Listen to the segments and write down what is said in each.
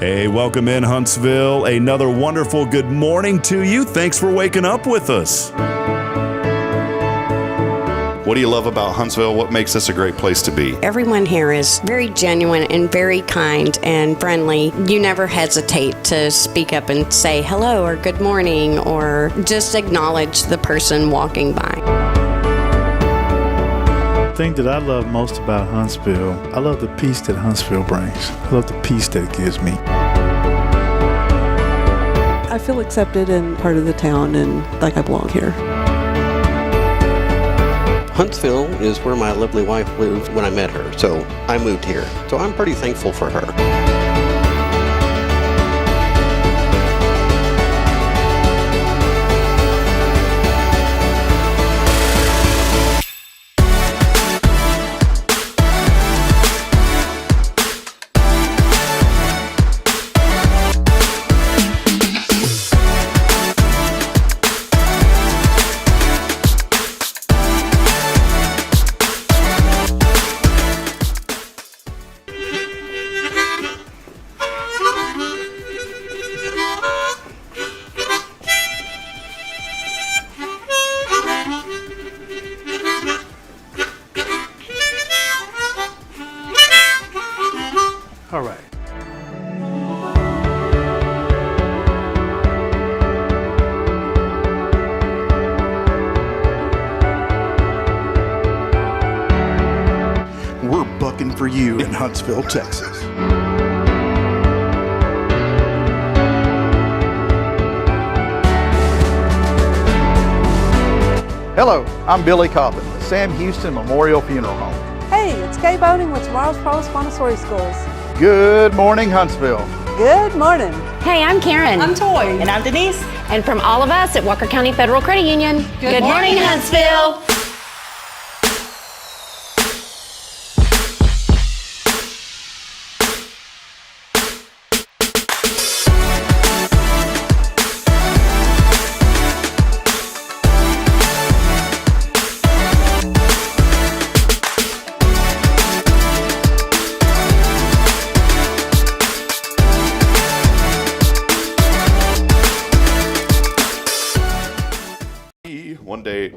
Hey, welcome in Huntsville. Another wonderful good morning to you. Thanks for waking up with us. What do you love about Huntsville? What makes this a great place to be? Everyone here is very genuine and very kind and friendly. You never hesitate to speak up and say hello or good morning or just acknowledge the person walking by. The thing that I love most about Huntsville, I love the peace that Huntsville brings. I love the peace that it gives me. I feel accepted and part of the town and like I belong here. Huntsville is where my lovely wife lived when I met her, so I moved here. So I'm pretty thankful for her. All right. We're bucking for you in Huntsville, Texas. Hello, I'm Billy Coppin, the Sam Houston Memorial Funeral Home. Hey, it's Kay Boating with Tomorrow's Post Montessori Schools. Good morning, Huntsville. Good morning. Hey, I'm Karen. I'm Toy. And I'm Denise. And from all of us at Walker County Federal Credit Union, good morning, Huntsville.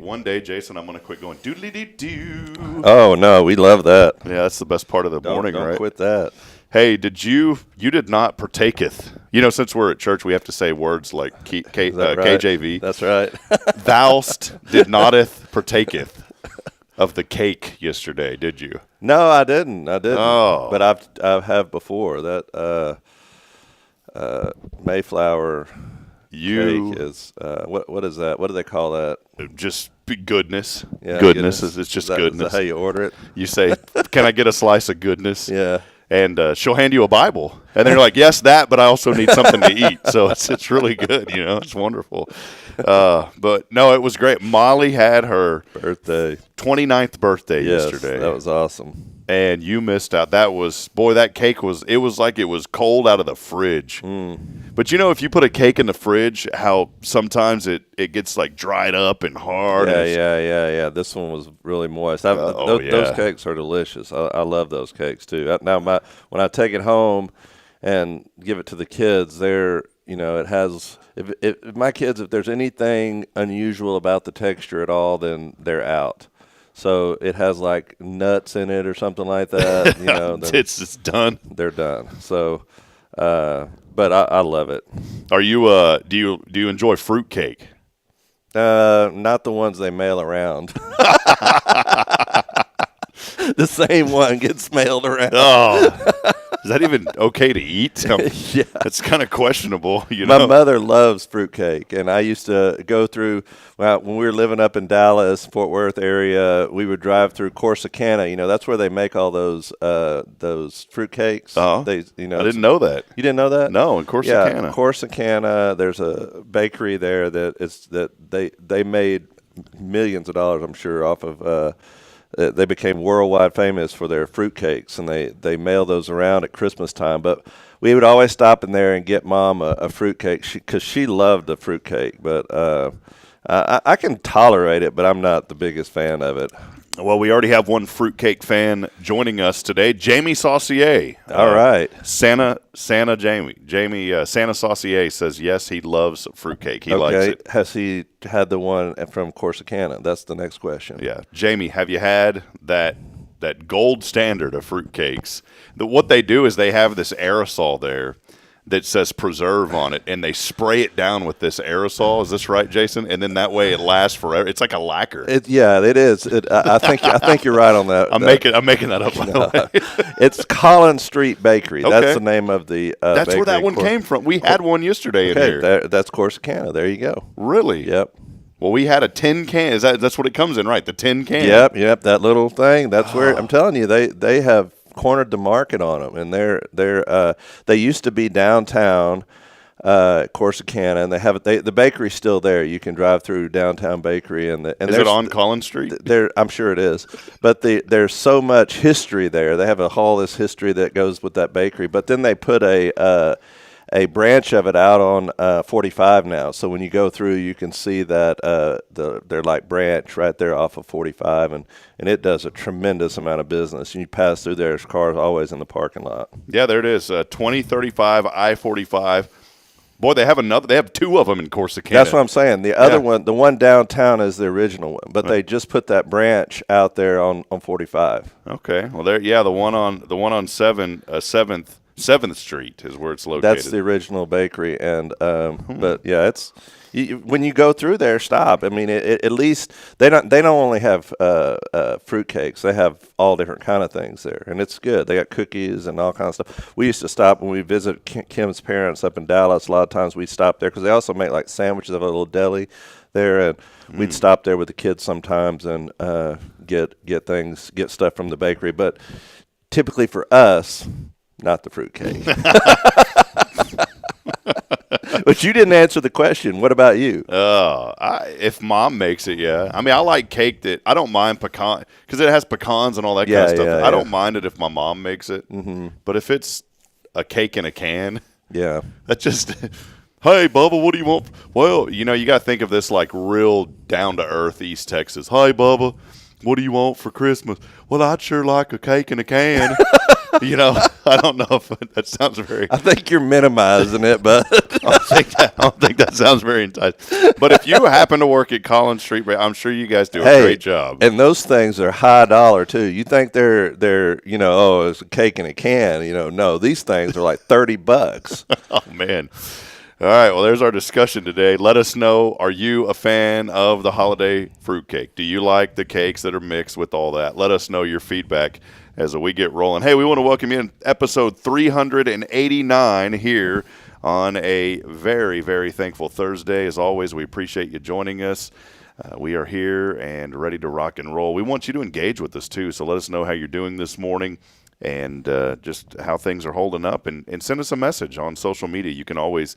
One day, Jason, I'm going to quit going doodly-dee-doo. Oh, no, we love that. Yeah, that's the best part of the morning, don't right? Quit that. Hey, you did not partaketh. You know, since we're at church, we have to say words like Right? KJV. That's right. Thou'st did noteth partaketh of the cake yesterday, did you? No, I didn't. Oh. But I have before. That Mayflower cake is what is that? What do they call that? Just goodness. Yeah, goodness. It's just goodness. Is that how you order it? You say, "Can I get a slice of goodness?" Yeah. And she'll hand you a Bible, and they're like, "Yes, that, but I also need something to eat." So it's really good, you know. It's wonderful. But no, it was great. Molly had her 29th birthday yesterday. That was awesome. And you missed out. That cake was like it was cold out of the fridge. But you know, if you put a cake in the fridge, how sometimes it gets like dried up and hard. Yeah. This one was really moist. Those cakes are delicious. I love those cakes too. Now, when I take it home and give it to the kids, it has. If my kids, if there's anything unusual about the texture at all, then they're out. So it has like nuts in it or something like that. You know, it's done. They're done. So, but I love it. Are you? Do you enjoy fruit cake? Not the ones they mail around. The same one gets mailed around. Oh. Is that even okay to eat? Yeah. It's kind of questionable, you know. My mother loves fruitcake, and I used to go through, when we were living up in Dallas, Fort Worth area, we would drive through Corsicana. You know, that's where they make all those fruitcakes. Oh, I didn't know that. You didn't know that? No, in Corsicana. Yeah, Corsicana, there's a bakery there that they made millions of dollars, I'm sure, off of they became worldwide famous for their fruitcakes, and they mail those around at Christmas time. But we would always stop in there and get Mom a fruitcake because she loved a fruitcake. But I can tolerate it, but I'm not the biggest fan of it. Well, we already have one fruitcake fan joining us today, Jamie Saucier. All right. Santa Saucier says yes, he loves fruitcake. He likes it. Has he had the one from Corsicana? That's the next question. Yeah. Jamie, have you had that gold standard of fruitcakes? What they do is they have this aerosol there that says preserve on it, and they spray it down with this aerosol. Is this right, Jason? And then that way it lasts forever. It's like a lacquer. It is. I think you're right on that. I'm making that up. By the way. It's Collins Street Bakery. Okay. That's the name of the. That's bakery where that one came from. We had one yesterday in here. That's Corsicana. There you go. Really? Yep. Well, we had a tin can. That's what it comes in, right? The tin can. Yep. That little thing. That's where I'm telling you. They have cornered the market on them, and they used to be downtown Corsicana, and the bakery's still there. You can drive through downtown bakery, and is it on Collins Street? I'm sure it is, but there's so much history there. They have all this history that goes with that bakery, but then they put a branch of it out on 45 now. So when you go through, you can see that their like branch right there off of 45, and it does a tremendous amount of business. And you pass through there's cars always in the parking lot. Yeah, there it is. 2035 I-45. Boy, they have two of them in Corsicana. That's what I'm saying. The other one, the one downtown, is the original one, but they just put that branch out there on 45. Okay. Well, the one on 7th Street is where it's located. That's the original bakery, and but yeah, when you go through there, stop. I mean, at least they don't only have fruitcakes; they have all different kind of things there, and it's good. They got cookies and all kinds of stuff. We used to stop when we visit Kim's parents up in Dallas. A lot of times we stop there because they also make like sandwiches of a little deli there, and we'd stop there with the kids sometimes and get stuff from the bakery. But typically for us, not the fruitcake. But you didn't answer the question. What about you? If Mom makes it, yeah. I mean, I like cake that I don't mind pecan because it has pecans and all that kind of stuff. Yeah, I don't mind it if my mom makes it. Mm-hmm. But if it's a cake in a can, that just. Hey, Bubba, what do you want? Well, you got to think of this like real down to earth East Texas. Hey, Bubba, what do you want for Christmas? Well, I'd sure like a cake in a can. I don't know if that sounds very. I think you're minimizing it, but I don't think that sounds very enticing. But if you happen to work at Collins Street, I'm sure you guys do a great job. And those things are high dollar too. You think they're it's a cake in a can. No, these things are like $30. Oh man. All right, well, there's our discussion today. Let us know, are you a fan of the holiday fruitcake? Do you like the cakes that are mixed with all that? Let us know your feedback as we get rolling. Hey, we want to welcome you in episode 389 here on a very, very thankful Thursday. As always, we appreciate you joining us. We are here and ready to rock and roll. We want you to engage with us, too, so let us know how you're doing this morning and just how things are holding up. And send us a message on social media. You can always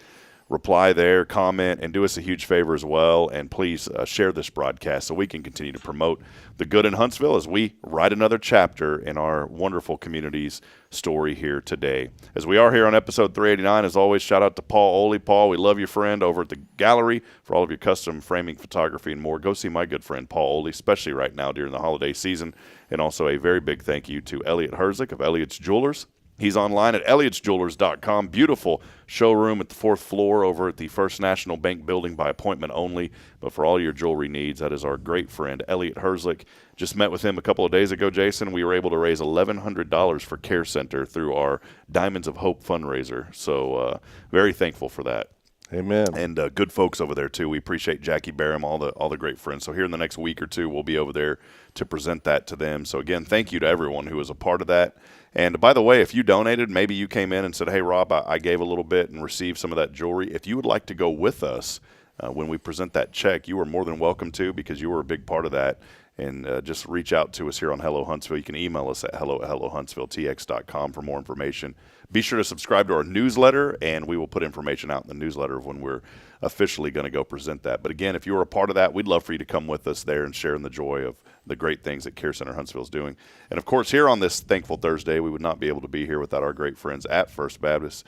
reply there, comment, and do us a huge favor as well. And please share this broadcast so we can continue to promote the good in Huntsville as we write another chapter in our wonderful community's story here today. As we are here on episode 389, as always, shout out to Paul Oley. Paul, we love you, friend, over at the gallery for all of your custom framing, photography, and more. Go see my good friend Paul Oley, especially right now during the holiday season. And also a very big thank you to Elliot Herzig of Elliot's Jewelers. He's online at elliotsjewelers.com. Beautiful showroom at the 4th floor over at the First National Bank building by appointment only. But for all your jewelry needs, that is our great friend, Elliot Herzig. Just met with him a couple of days ago, Jason. We were able to raise $1,100 for Care Center through our Diamonds of Hope fundraiser. So very thankful for that. Amen. And good folks over there, too. We appreciate Jackie Barham, all the great friends. So here in the next week or two, we'll be over there to present that to them. So, again, thank you to everyone who was a part of that. And, by the way, if you donated, maybe you came in and said, hey, Rob, I gave a little bit and received some of that jewelry. If you would like to go with us when we present that check, you are more than welcome to because you were a big part of that. And just reach out to us here on Hello Huntsville. You can email us at hello@hellohuntsvilletx.com for more information. Be sure to subscribe to our newsletter, and we will put information out in the newsletter of when we're officially going to go present that. But again, if you're a part of that, we'd love for you to come with us there and share in the joy of the great things that Care Center Huntsville is doing. And of course, here on this Thankful Thursday, we would not be able to be here without our great friends at First Baptist.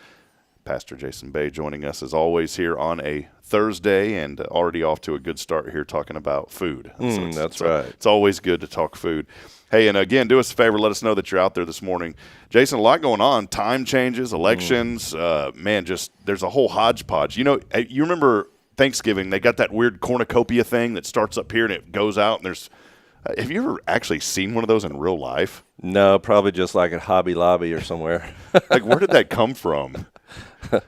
Pastor Jason Bay joining us as always here on a Thursday and already off to a good start here talking about food. That's right. It's always good to talk food. Hey, and again, do us a favor. Let us know that you're out there this morning. Jason, a lot going on. Time changes, elections. Man, just there's a whole hodgepodge. You know, you remember Thanksgiving, they got that weird cornucopia thing that starts up here and it goes out. And there's have you ever actually seen one of those in real life? No, probably just like at Hobby Lobby or somewhere. Like, where did that come from?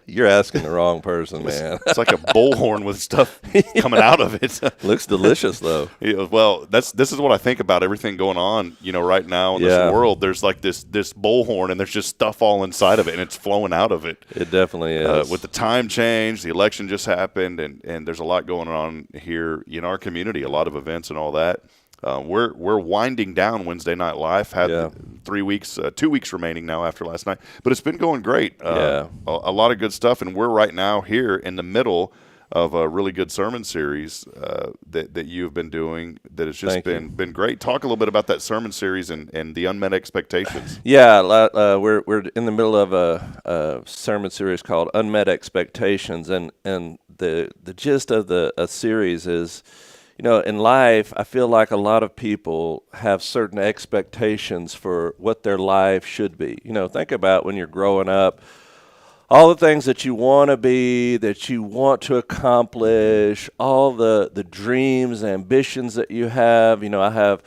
You're asking the wrong person, man. It's like a bullhorn with stuff coming out of it. Looks delicious, though. Yeah, well, this is what I think about everything going on, right now in this world. There's like this bullhorn, and there's just stuff all inside of it, and it's flowing out of it. It definitely is. With the time change, the election just happened, and there's a lot going on here in our community, a lot of events and all that. We're winding down Wednesday Night Live. Had 2 weeks remaining now after last night, but it's been going great. A lot of good stuff, and we're right now here in the middle of a really good sermon series that you've been doing. That has just been great. Talk a little bit about that sermon series and the unmet expectations. Yeah, we're in the middle of a sermon series called Unmet Expectations, and the gist of the series is, in life, I feel like a lot of people have certain expectations for what their life should be. Think about when you're growing up, all the things that you want to be, that you want to accomplish, all the dreams, ambitions that you have. I have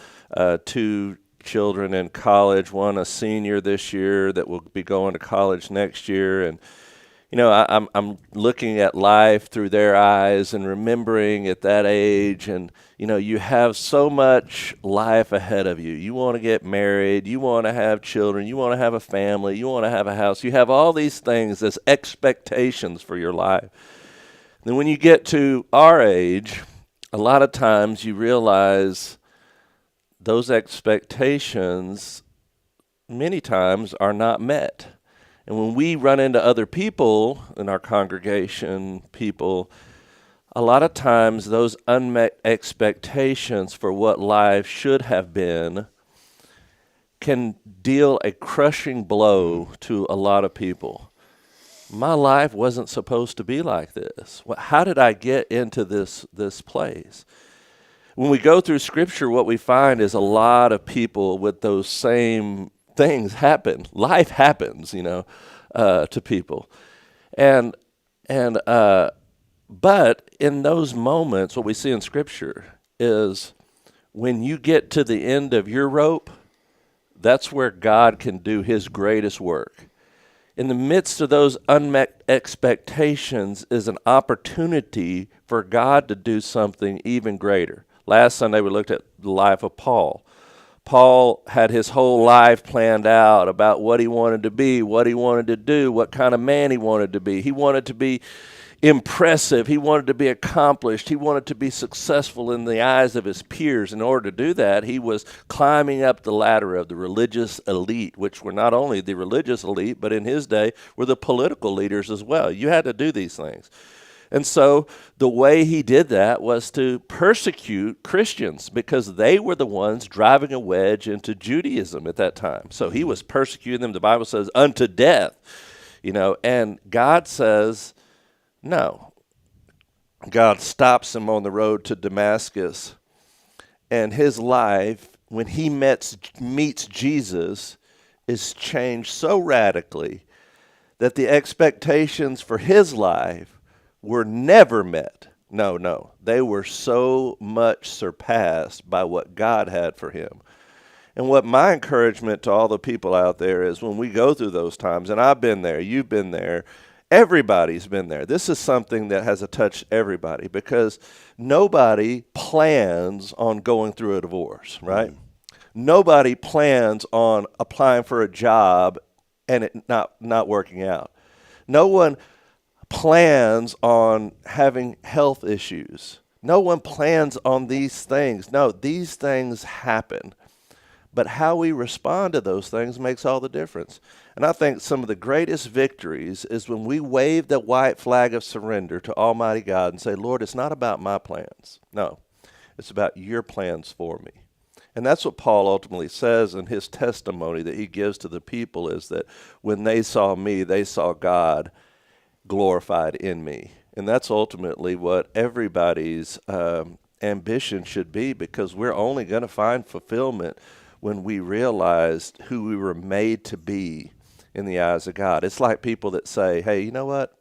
2 children in college, one a senior this year that will be going to college next year, and I'm looking at life through their eyes and remembering at that age, and you have so much life ahead of you. You want to get married, you want to have children, you want to have a family, you want to have a house. You have all these things as expectations for your life. Then when you get to our age, a lot of times you realize those expectations many times are not met. And when we run into other people in our congregation, a lot of times those unmet expectations for what life should have been can deal a crushing blow to a lot of people. My life wasn't supposed to be like this. How did I get into this place? When we go through Scripture, what we find is a lot of people with those same things happen. Life happens, to people. But in those moments, what we see in Scripture is when you get to the end of your rope, that's where God can do his greatest work. In the midst of those unmet expectations is an opportunity for God to do something even greater. Last Sunday, we looked at the life of Paul. Paul had his whole life planned out about what he wanted to be, what he wanted to do, what kind of man he wanted to be. He wanted to be impressive. He wanted to be accomplished. He wanted to be successful in the eyes of his peers. In order to do that, he was climbing up the ladder of the religious elite, which were not only the religious elite, but in his day were the political leaders as well. You had to do these things. And so the way he did that was to persecute Christians because they were the ones driving a wedge into Judaism at that time. So he was persecuting them, the Bible says, unto death, and God says, no. God stops him on the road to Damascus, and his life, when he meets Jesus, is changed so radically that the expectations for his life were never met. No. They were so much surpassed by what God had for him. And what my encouragement to all the people out there is when we go through those times, and I've been there, you've been there, everybody's been there. This is something that has touched everybody because nobody plans on going through a divorce, right? Nobody plans on applying for a job and it not working out. No one plans on having health issues. No one plans on these things. No, these things happen. But how we respond to those things makes all the difference. And I think some of the greatest victories is when we wave the white flag of surrender to Almighty God and say, Lord, it's not about my plans. No, it's about your plans for me. And that's what Paul ultimately says in his testimony that he gives to the people is that when they saw me, they saw God glorified in me. And that's ultimately what everybody's ambition should be, because we're only going to find fulfillment when we realized who we were made to be in the eyes of God. It's like people that say, hey, you know what?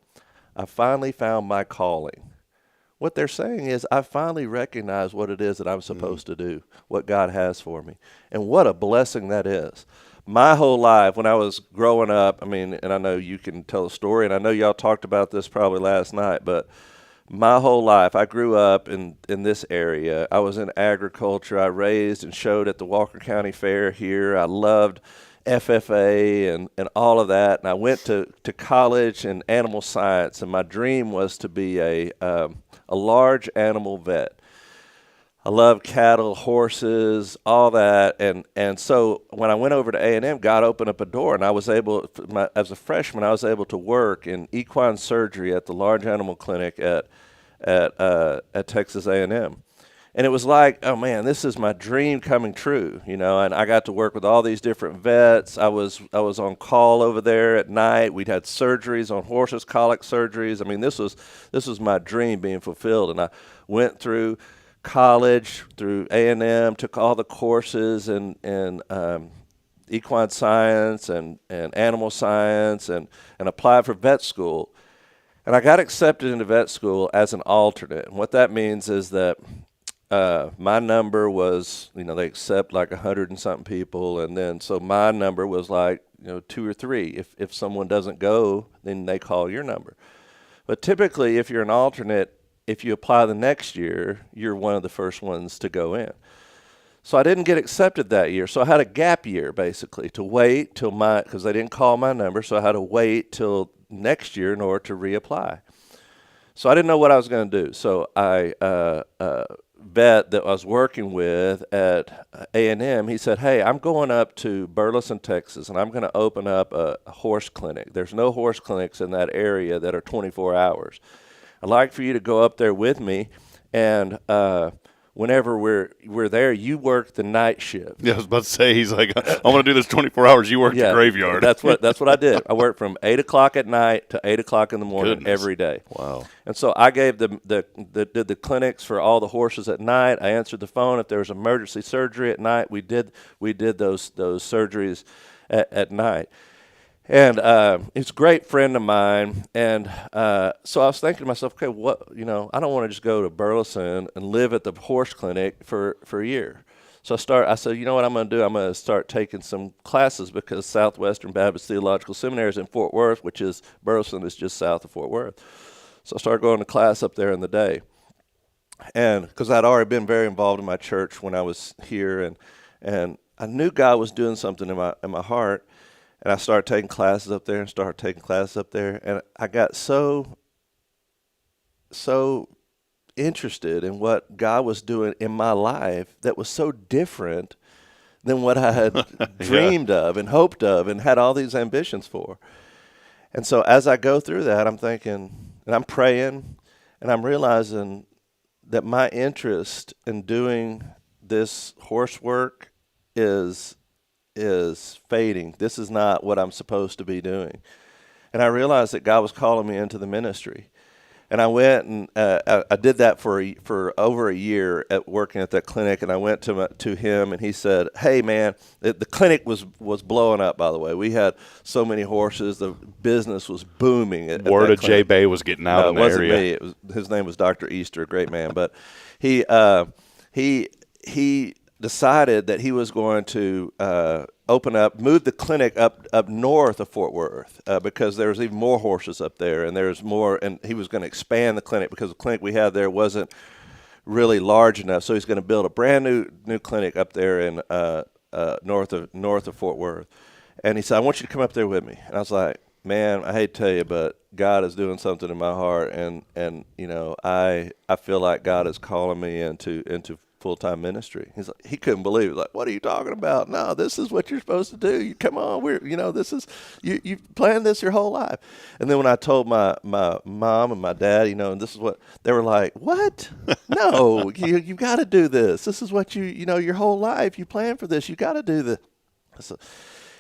I finally found my calling. What they're saying is, I finally recognize what it is that I'm supposed to do, what God has for me. And what a blessing that is. My whole life, when I was growing up, I mean, and I know you can tell a story, and I know y'all talked about this probably last night, but my whole life, I grew up in this area. I was in agriculture. I raised and showed at the Walker County Fair here. I loved FFA and all of that. And I went to college in animal science, and my dream was to be a large animal vet. I love cattle, horses, all that. And so when I went over to A&M, God opened up a door, and I was able, as a freshman, I was able to work in equine surgery at the large animal clinic at Texas A&M. And it was like, oh man, this is my dream coming true, you know. And I got to work with all these different vets. I was on call over there at night. We'd had surgeries on horses, colic surgeries. I mean, this was my dream being fulfilled. And I went through college, through A&M, took all the courses in equine science and animal science, and applied for vet school. And I got accepted into vet school as an alternate. And what that means is that my number was, you know, they accept like 100 and something people, and then so my number was like, you know, 2 or 3. If someone doesn't go, then they call your number. But typically, if you're an alternate, if you apply the next year, you're one of the first ones to go in. So I didn't get accepted that year. So I had a gap year, basically, to wait till because they didn't call my number, so I had to wait till next year in order to reapply. So I didn't know what I was going to do. So I vet that I was working with at A&M, he said, hey, I'm going up to Burleson, Texas, and I'm going to open up a horse clinic. There's no horse clinics in that area that are 24 hours. I'd like for you to go up there with me, and whenever we're there, you work the night shift. Yeah, I was about to say, he's like, I want to do this 24 hours. You work the graveyard. That's what I did. I worked from 8 o'clock at night to 8 o'clock in the morning every day. Wow. And so I gave did the clinics for all the horses at night. I answered the phone if there was emergency surgery at night. We did those surgeries at night. And it's a great friend of mine, and so I was thinking to myself, okay, I don't want to just go to Burleson and live at the horse clinic for a year. So I said, you know what I'm going to do? I'm going to start taking some classes, because Southwestern Baptist Theological Seminary is in Fort Worth, which is Burleson is just south of Fort Worth. So I started going to class up there in the day, and because I'd already been very involved in my church when I was here, and I knew God was doing something in my heart. And I started taking classes up there and I got so interested in what God was doing in my life that was so different than what I had dreamed of and hoped of and had all these ambitions for. And so as I go through that, I'm thinking, and I'm praying, and I'm realizing that my interest in doing this horse work is fading. This is not what I'm supposed to be doing. And I realized that God was calling me into the ministry. And I went and I did that for over a year at working at that clinic. And I went to him, and he said, hey, man, the clinic was blowing up, by the way. We had so many horses. The business was booming. Word of J. Bay was getting out in the area. It wasn't me. His name was Dr. Easter, a great man. But he decided that he was going to move the clinic up north of Fort Worth because there was even more horses up there, and there's more, and he was going to expand the clinic because the clinic we had there wasn't really large enough. So he's going to build a brand new clinic up there in north of Fort Worth. And he said, I want you to come up there with me. And I was like, man, I hate to tell you, but God is doing something in my heart, and you know, I feel like God is calling me into full-time ministry. He couldn't believe it. Like, what are you talking about? No, this is what you're supposed to do. Come on, this is you planned this your whole life. And then when I told my mom and my dad, and this is what they were like, what? No, you got to do this. This is what your whole life you planned for this. You got to do this. So,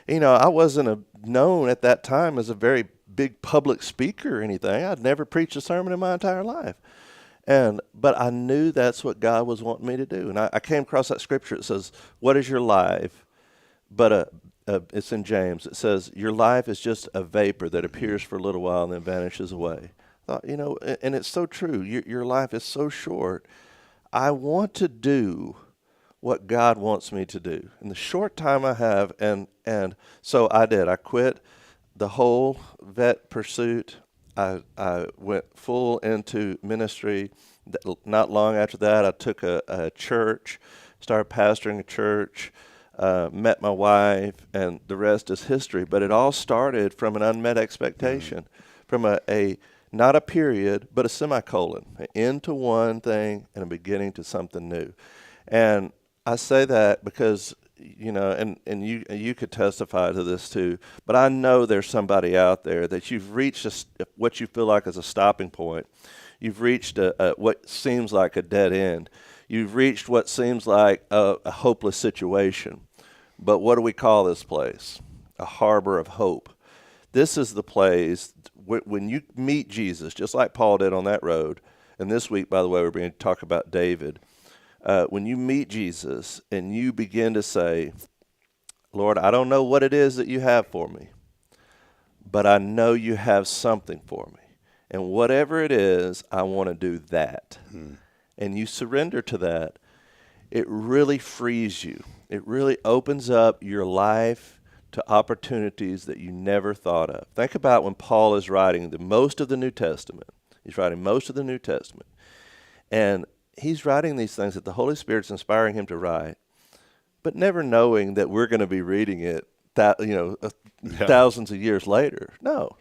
I wasn't known at that time as a very big public speaker or anything. I'd never preached a sermon in my entire life. But I knew that's what God was wanting me to do. And I came across that scripture. It says, what is your life? But it's in James. It says, your life is just a vapor that appears for a little while and then vanishes away. I thought, and it's so true. Your life is so short. I want to do what God wants me to do in the short time I have. And so I did. I quit the whole vet pursuit. I went full into ministry. Not long after that, I took a church, started pastoring a church, met my wife, and the rest is history. But it all started from an unmet expectation, from a not a period, but a semicolon, an end to one thing and a beginning to something new. And I say that because, and you could testify to this too, but I know there's somebody out there that you've reached what you feel like is a stopping point. You've reached what seems like a dead end. You've reached what seems like a hopeless situation. But what do we call this place? A harbor of hope. This is the place when you meet Jesus, just like Paul did on that road. And this week, by the way, we're going to talk about David. When you meet Jesus and you begin to say, Lord, I don't know what it is that you have for me, but I know you have something for me. And whatever it is, I want to do that. And you surrender to that. It really frees you. It really opens up your life to opportunities that you never thought of. Think about when Paul is writing most of the New Testament. He's writing most of the New Testament. And he's writing these things that the Holy Spirit's inspiring him to write, but never knowing that we're going to be reading it, thousands of years later. No.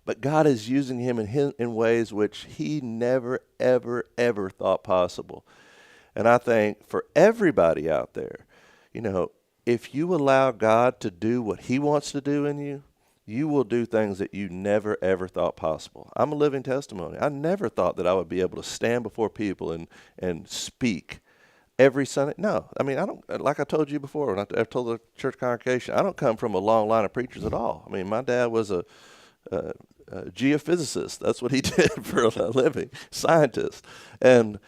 But God is using him in ways which he never, ever, ever thought possible. And I think for everybody out there, if you allow God to do what he wants to do in you, you will do things that you never, ever thought possible. I'm a living testimony. I never thought that I would be able to stand before people and speak every Sunday. No, I don't, like I told you before, when I told the church congregation, I don't come from a long line of preachers at all. My dad was a geophysicist. That's what he did for a living, scientist. And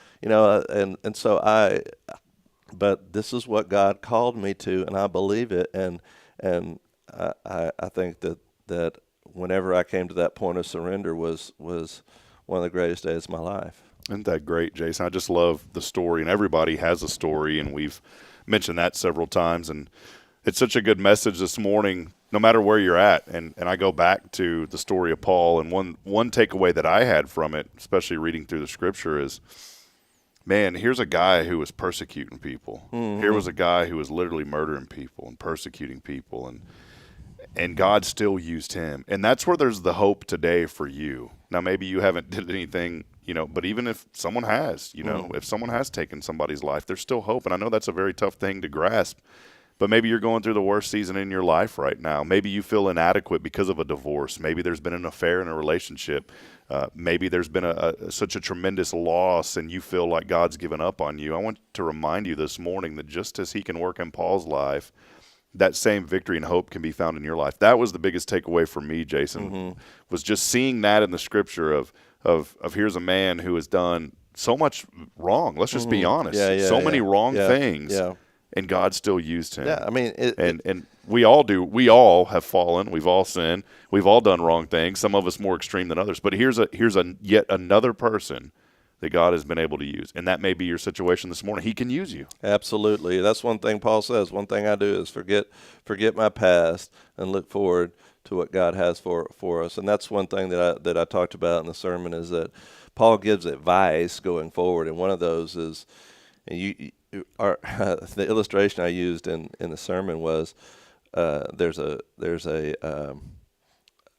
but this is what God called me to, and I believe it. And I think that whenever I came to that point of surrender was one of the greatest days of my life. Isn't that great, Jason? I just love the story, and everybody has a story, and we've mentioned that several times. And it's such a good message this morning, no matter where you're at. And I go back to the story of Paul, and one takeaway that I had from it, especially reading through the scripture, is, man, here's a guy who was persecuting people. Mm-hmm. Here was a guy who was literally murdering people and persecuting people, and God still used him. And that's where there's the hope today for you. Now, maybe you haven't did anything, but even if someone has, if someone has taken somebody's life, there's still hope. And I know that's a very tough thing to grasp. But maybe you're going through the worst season in your life right now. Maybe you feel inadequate because of a divorce. Maybe there's been an affair in a relationship. Maybe there's been such a tremendous loss and you feel like God's given up on you. I want to remind you this morning that just as he can work in Paul's life, that same victory and hope can be found in your life. That was the biggest takeaway for me, Jason, was just seeing that in the scripture of here's a man who has done so much wrong. Let's just be honest. So many wrong things. Yeah. And God still used him. Yeah, and we all do. We all have fallen. We've all sinned. We've all done wrong things. Some of us more extreme than others. But here's yet another person that God has been able to use, and that may be your situation this morning. He can use you. Absolutely. That's one thing Paul says. One thing I do is forget my past and look forward to what God has for us. And that's one thing that I talked about in the sermon is that Paul gives advice going forward, and one of those is, and the illustration I used in the sermon was there's a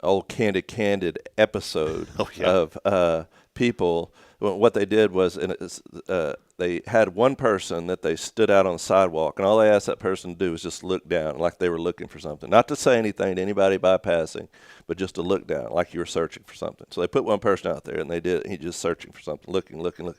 old Candid episode of people. What they did was they had one person that they stood out on the sidewalk, and all they asked that person to do was just look down like they were looking for something. Not to say anything to anybody by passing, but just to look down like you were searching for something. So they put one person out there, and they did. He just searching for something, looking.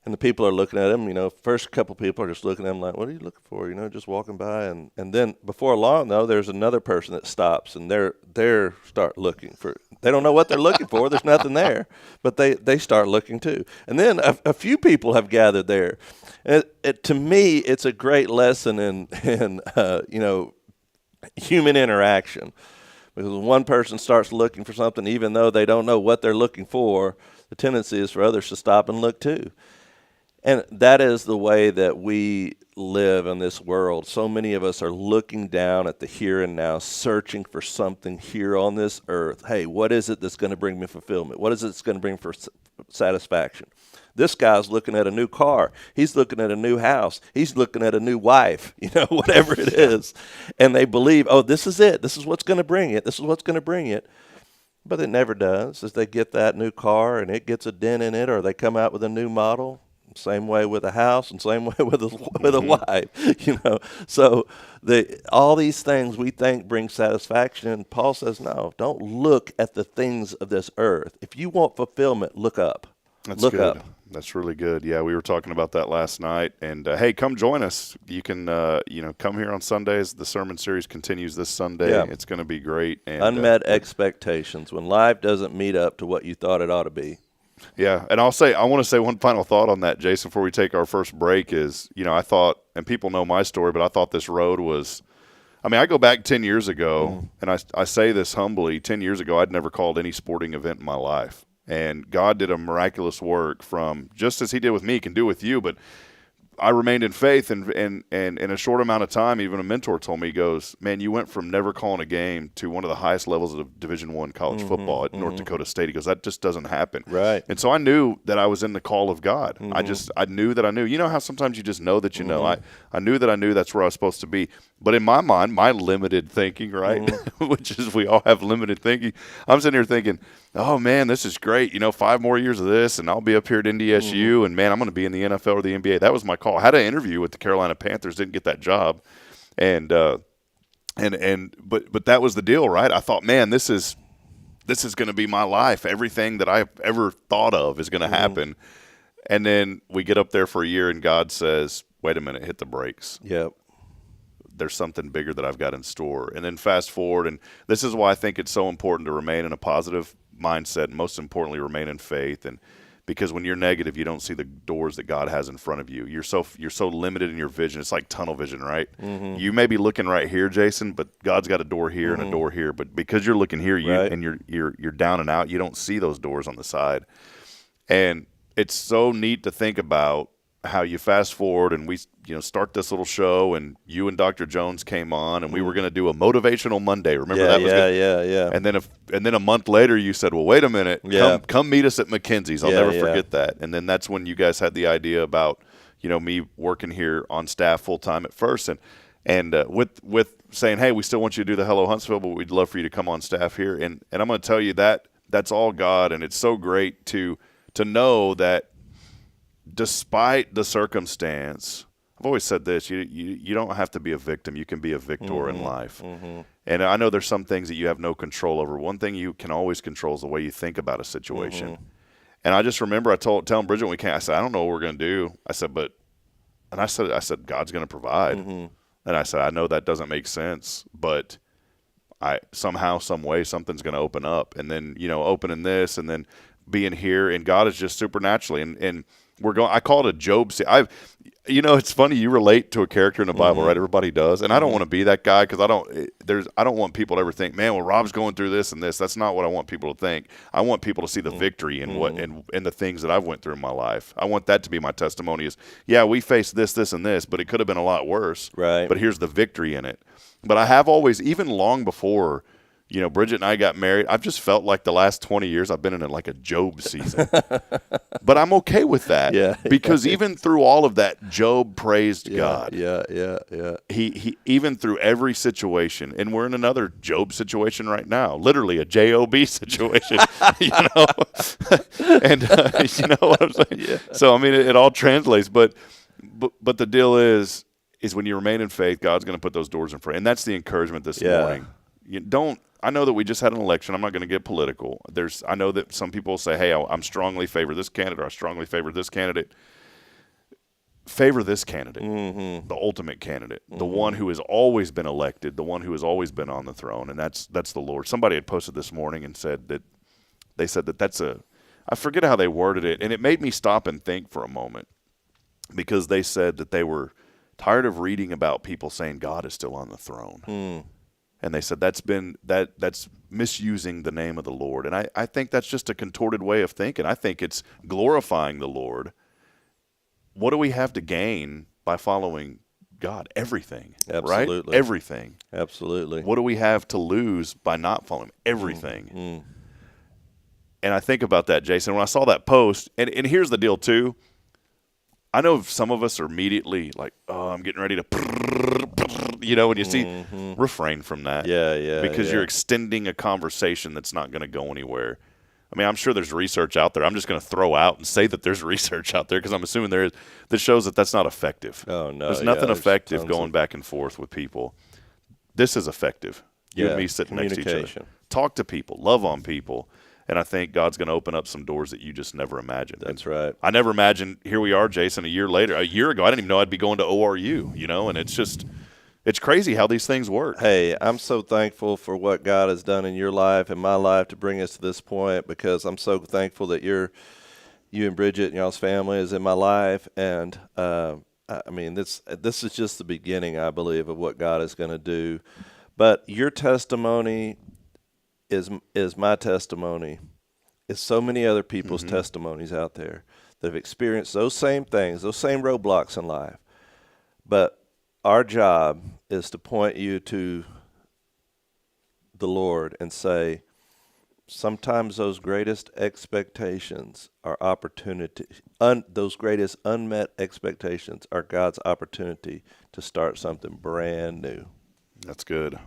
And the people are looking at him, first couple people are just looking at him like, what are you looking for? Just walking by. And then before long, though, there's another person that stops, and they're start looking for. They don't know what they're looking for. There's nothing there, but they start looking too. And then a few people have gathered there. And to me, it's a great lesson in human interaction. Because when one person starts looking for something, even though they don't know what they're looking for, the tendency is for others to stop and look too. And that is the way that we live in this world. So many of us are looking down at the here and now, searching for something here on this earth. Hey, what is it that's going to bring me fulfillment? What is it that's going to bring for satisfaction? This guy's looking at a new car. He's looking at a new house. He's looking at a new wife, whatever it is. And they believe, oh, this is it. This is what's going to bring it. This is what's going to bring it. But it never does. As they get that new car and it gets a dent in it, or they come out with a new model, same way with a house and same way with a wife, So all these things we think bring satisfaction. And Paul says, no, don't look at the things of this earth. If you want fulfillment, look up. Look up. That's really good. Yeah, we were talking about that last night. And, hey, come join us. You can, come here on Sundays. The sermon series continues this Sunday. Yeah. It's going to be great. And, unmet expectations, when life doesn't meet up to what you thought it ought to be. Yeah, and I want to say one final thought on that, Jason, before we take our first break is, I thought, and people know my story, but I thought this road was, I go back 10 years ago, and I say this humbly, 10 years ago I'd never called any sporting event in my life. And God did a miraculous work from, just as he did with me, he can do with you, but I remained in faith, and in a short amount of time, even a mentor told me, he goes, man, you went from never calling a game to one of the highest levels of Division I college football at North Dakota State. He goes, that just doesn't happen. Right. And so I knew that I was in the call of God. I knew that I knew. You know how sometimes you just know that you know? I knew that I knew that's where I was supposed to be. But in my mind, my limited thinking, right, which is we all have limited thinking, I'm sitting here thinking, oh, man, this is great. 5 more years of this, and I'll be up here at NDSU, and, man, I'm going to be in the NFL or the NBA. That was my call. I had an interview with the Carolina Panthers, didn't get that job. But that was the deal, right? I thought, man, this is going to be my life. Everything that I've ever thought of is going to happen. And then we get up there for a year, and God says, wait a minute, hit the brakes. Yep. There's something bigger that I've got in store. And then fast forward, and this is why I think it's so important to remain in a positive mindset, and most importantly, remain in faith. And because when you're negative, you don't see the doors that God has in front of you. You're so limited in your vision. It's like tunnel vision, right? You may be looking right here, Jason, but God's got a door here and a door here. But because you're looking here, and you're down and out, you don't see those doors on the side. And it's so neat to think about how you fast forward, and we start this little show, and you and Dr. Jones came on, and we were going to do a motivational Monday. Remember that? Yeah. And then a month later, you said, "Well, wait a minute, come meet us at McKenzie's." I'll never forget that. And then that's when you guys had the idea about me working here on staff full time at first, and with saying, "Hey, we still want you to do the Hello Huntsville, but we'd love for you to come on staff here." And I'm going to tell you that's all God, and it's so great to know that despite the circumstance. I've always said this, you don't have to be a victim. You can be a victor in life. And I know there's some things that you have no control over. One thing you can always control is the way you think about a situation. And I just remember telling Bridget when we came, I said, I don't know what we're going to do. I said, God's going to provide. And I said, I know that doesn't make sense, but somehow, some way, something's going to open up. And then, opening this and then being here, and God is just supernaturally. And we're going. I call it a Job. It's funny. You relate to a character in the Bible, right? Everybody does, and I don't want to be that guy because I don't want people to ever think, man, well, Rob's going through this and this. That's not what I want people to think. I want people to see the victory in in the things that I've went through in my life. I want that to be my testimony. Is we faced this, and this, but it could have been a lot worse. Right. But here's the victory in it. But I have always, even long before. Bridget and I got married. I've just felt like the last 20 years I've been in like a Job season. But I'm okay with that. Because even through all of that, Job praised God. He even through every situation, and we're in another Job situation right now, literally a J-O-B situation, And you know what I'm saying? Yeah. So, it all translates. But the deal is when you remain in faith, God's going to put those doors in front. And that's the encouragement this morning. I know that we just had an election. I'm not going to get political. I know that some people say, hey, I'm strongly favor this candidate or I strongly favor this candidate. favor this candidate, the ultimate candidate, the one who has always been elected, the one who has always been on the throne, and that's the Lord. Somebody had posted this morning and said that that's I forget how they worded it, and it made me stop and think for a moment, because they said that they were tired of reading about people saying God is still on the throne. And they said that's misusing the name of the Lord. And I think that's just a contorted way of thinking. I think it's glorifying the Lord. What do we have to gain by following God? Everything. Absolutely. Right? Everything. Absolutely. What do we have to lose by not following? Everything. And I think about that, Jason, when I saw that post, and here's the deal too. I know some of us are immediately like, oh, I'm getting ready to, when you see, refrain from that. Yeah. Because you're extending a conversation that's not going to go anywhere. I mean, I'm sure there's research out there. I'm just going to throw out and say that there's research out there because I'm assuming there is that shows that that's not effective. Oh, no. There's nothing effective going back and forth with people. This is effective. You and me sitting next to each other. Talk to people. Love on people. And I think God's going to open up some doors that you just never imagined. That's right. I never imagined, here we are, Jason, a year ago, I didn't even know I'd be going to ORU, and it's crazy how these things work. Hey, I'm so thankful for what God has done in your life and my life to bring us to this point, because I'm so thankful that you and Bridget and y'all's family is in my life. And, this is just the beginning, I believe, of what God is going to do. But your testimony is my testimony. It's so many other people's testimonies out there that have experienced those same things, those same roadblocks in life. But our job is to point you to the Lord and say, sometimes those greatest expectations are opportunity. Those greatest unmet expectations are God's opportunity to start something brand new. That's good.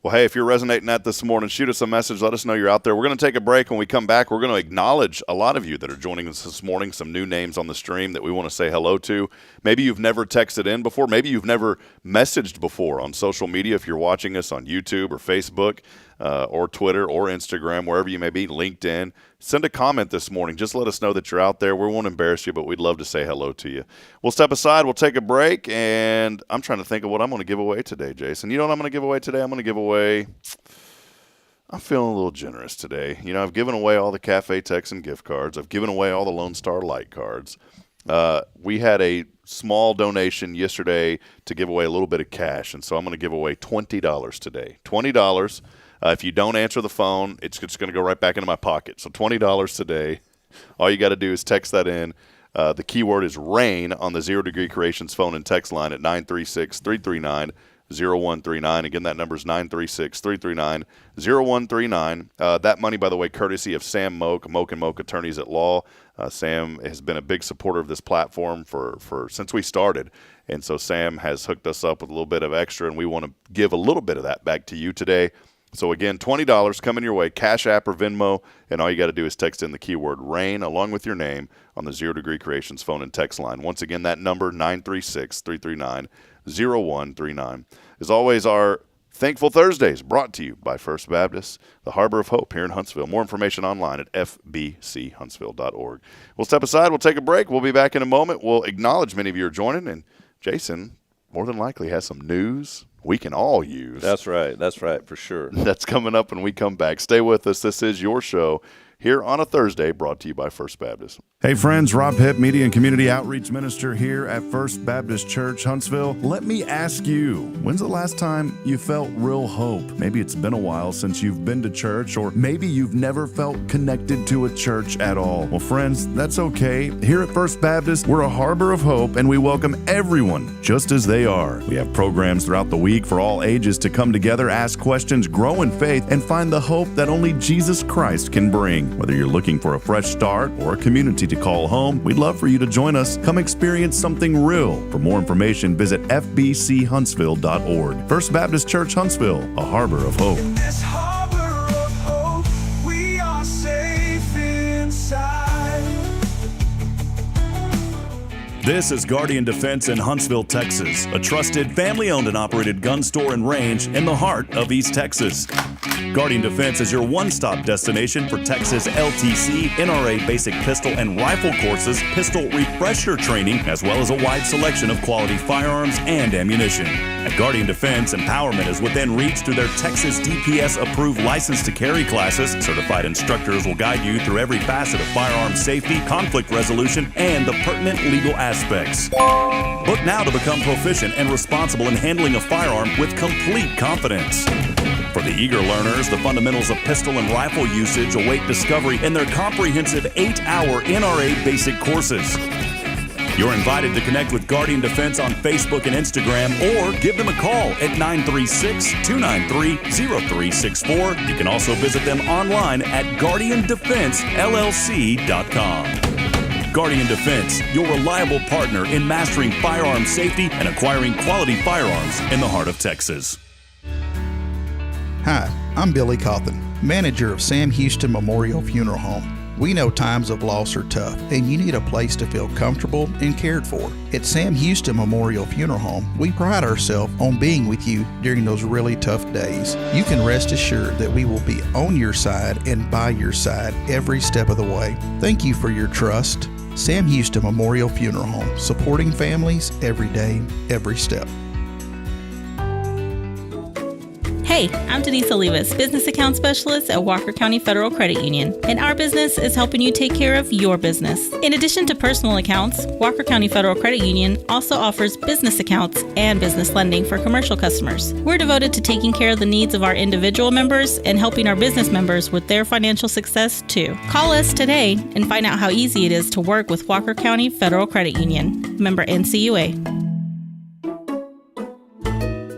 Well, hey, if you're resonating that this morning, shoot us a message. Let us know you're out there. We're going to take a break. When we come back, we're going to acknowledge a lot of you that are joining us this morning, some new names on the stream that we want to say hello to. Maybe you've never texted in before. Maybe you've never messaged before on social media if you're watching us on YouTube or Facebook or Twitter or Instagram, wherever you may be, LinkedIn. Send a comment this morning. Just let us know that you're out there. We won't embarrass you, but we'd love to say hello to you. We'll step aside. We'll take a break, and I'm trying to think of what I'm going to give away today, Jason. You know what I'm going to give away today? I'm going to give away – I'm feeling a little generous today. I've given away all the Cafe Texan gift cards. I've given away all the Lone Star Light cards. We had a small donation yesterday to give away a little bit of cash, and so I'm going to give away $20 today. $20. If you don't answer the phone, it's just going to go right back into my pocket. So $20 today. All you got to do is text that in. The keyword is RAIN on the Zero Degree Creations phone and text line at 936-339-0139. Again, that number is 936-339-0139. That money, by the way, courtesy of Sam Moak, Moak & Moak Attorneys at Law. Sam has been a big supporter of this platform for since we started. And so Sam has hooked us up with a little bit of extra, and we want to give a little bit of that back to you today. So, again, $20 coming your way, Cash App or Venmo, and all you got to do is text in the keyword RAIN along with your name on the Zero Degree Creations phone and text line. Once again, that number, 936-339-0139. As always, our Thankful Thursdays brought to you by First Baptist, the Harbor of Hope here in Huntsville. More information online at fbchuntsville.org. We'll step aside. We'll take a break. We'll be back in a moment. We'll acknowledge many of you are joining, and Jason more than likely has some news we can all use. That's right, for sure. That's coming up when we come back. Stay with us. This is your show here on a Thursday, brought to you by First Baptist. Hey friends, Rob Hipp, Media and Community Outreach Minister here at First Baptist Church, Huntsville. Let me ask you, when's the last time you felt real hope? Maybe it's been a while since you've been to church, or maybe you've never felt connected to a church at all. Well, friends, that's okay. Here at First Baptist, we're a harbor of hope, and we welcome everyone just as they are. We have programs throughout the week for all ages to come together, ask questions, grow in faith, and find the hope that only Jesus Christ can bring. Whether you're looking for a fresh start or a community to call home, we'd love for you to join us. Come experience something real. For more information, visit fbchuntsville.org. First Baptist Church, Huntsville, a harbor of hope. In this harbor of hope, we are safe inside. This is Guardian Defense in Huntsville, Texas, a trusted family-owned and operated gun store and range in the heart of East Texas. Guardian Defense is your one-stop destination for Texas LTC, NRA basic pistol and rifle courses, pistol refresher training, as well as a wide selection of quality firearms and ammunition. At Guardian Defense, empowerment is within reach through their Texas DPS-approved license to carry classes. Certified instructors will guide you through every facet of firearm safety, conflict resolution, and the pertinent legal aspects. Book now to become proficient and responsible in handling a firearm with complete confidence. For the eager learners, the fundamentals of pistol and rifle usage await discovery in their comprehensive 8-hour NRA basic courses. You're invited to connect with Guardian Defense on Facebook and Instagram, or give them a call at 936-293-0364. You can also visit them online at guardiandefensellc.com. Guardian Defense, your reliable partner in mastering firearm safety and acquiring quality firearms in the heart of Texas. Hi, I'm Billy Cawthon, manager of Sam Houston Memorial Funeral Home. We know times of loss are tough, and you need a place to feel comfortable and cared for. At Sam Houston Memorial Funeral Home, we pride ourselves on being with you during those really tough days. You can rest assured that we will be on your side and by your side every step of the way. Thank you for your trust. Sam Houston Memorial Funeral Home, supporting families every day, every step. Hey, I'm Denise Olivas, Business Account Specialist at Walker County Federal Credit Union, and our business is helping you take care of your business. In addition to personal accounts, Walker County Federal Credit Union also offers business accounts and business lending for commercial customers. We're devoted to taking care of the needs of our individual members and helping our business members with their financial success too. Call us today and find out how easy it is to work with Walker County Federal Credit Union. Member NCUA.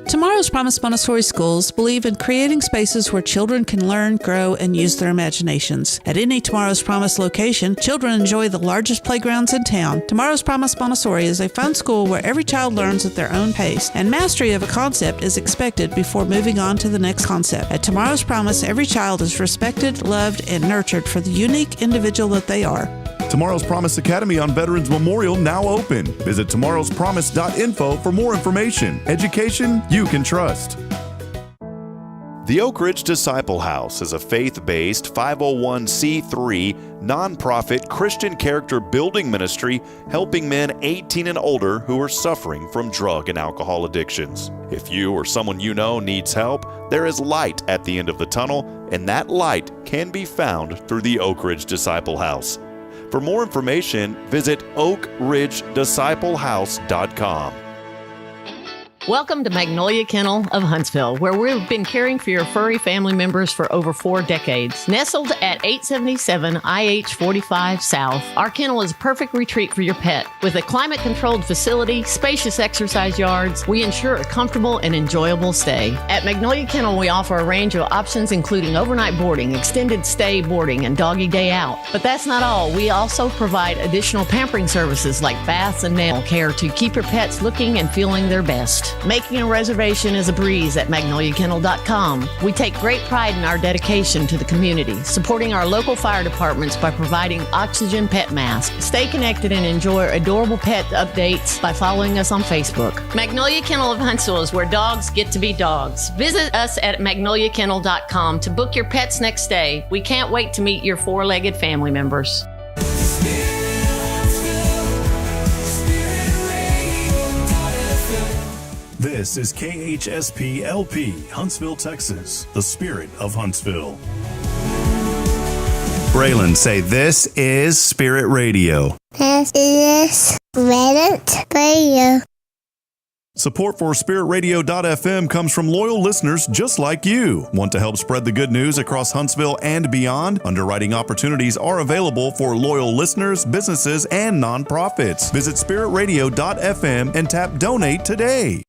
Tomorrow's Promise Montessori schools believe in creating spaces where children can learn, grow, and use their imaginations. At any Tomorrow's Promise location, children enjoy the largest playgrounds in town. Tomorrow's Promise Montessori is a fun school where every child learns at their own pace, and mastery of a concept is expected before moving on to the next concept. At Tomorrow's Promise, every child is respected, loved, and nurtured for the unique individual that they are. Tomorrow's Promise Academy on Veterans Memorial now open. Visit tomorrowspromise.info for more information. Education you can trust. The Oak Ridge Disciple House is a faith-based 501c3 nonprofit Christian character building ministry helping men 18 and older who are suffering from drug and alcohol addictions. If you or someone you know needs help, there is light at the end of the tunnel, and that light can be found through the Oak Ridge Disciple House. For more information, visit oakridgedisciplehouse.com. Welcome to Magnolia Kennel of Huntsville, where we've been caring for your furry family members for over 4 decades. Nestled at 877 IH 45 South, our kennel is a perfect retreat for your pet. With a climate-controlled facility, spacious exercise yards, we ensure a comfortable and enjoyable stay. At Magnolia Kennel, we offer a range of options including overnight boarding, extended stay boarding, and doggy day out. But that's not all. We also provide additional pampering services like baths and nail care to keep your pets looking and feeling their best. Making a reservation is a breeze at magnoliakennel.com. We take great pride in our dedication to the community, supporting our local fire departments by providing oxygen pet masks. Stay connected and enjoy adorable pet updates by following us on Facebook. Magnolia Kennel of Huntsville is where dogs get to be dogs. Visit us at magnoliakennel.com to book your pet's next stay. We can't wait to meet your 4-legged family members. This is KHSP LP, Huntsville, Texas, the spirit of Huntsville. Braylon, say this is Spirit Radio. This is Spirit Radio. Support for SpiritRadio.fm comes from loyal listeners just like you. Want to help spread the good news across Huntsville and beyond? Underwriting opportunities are available for loyal listeners, businesses, and nonprofits. Visit SpiritRadio.fm and tap Donate today.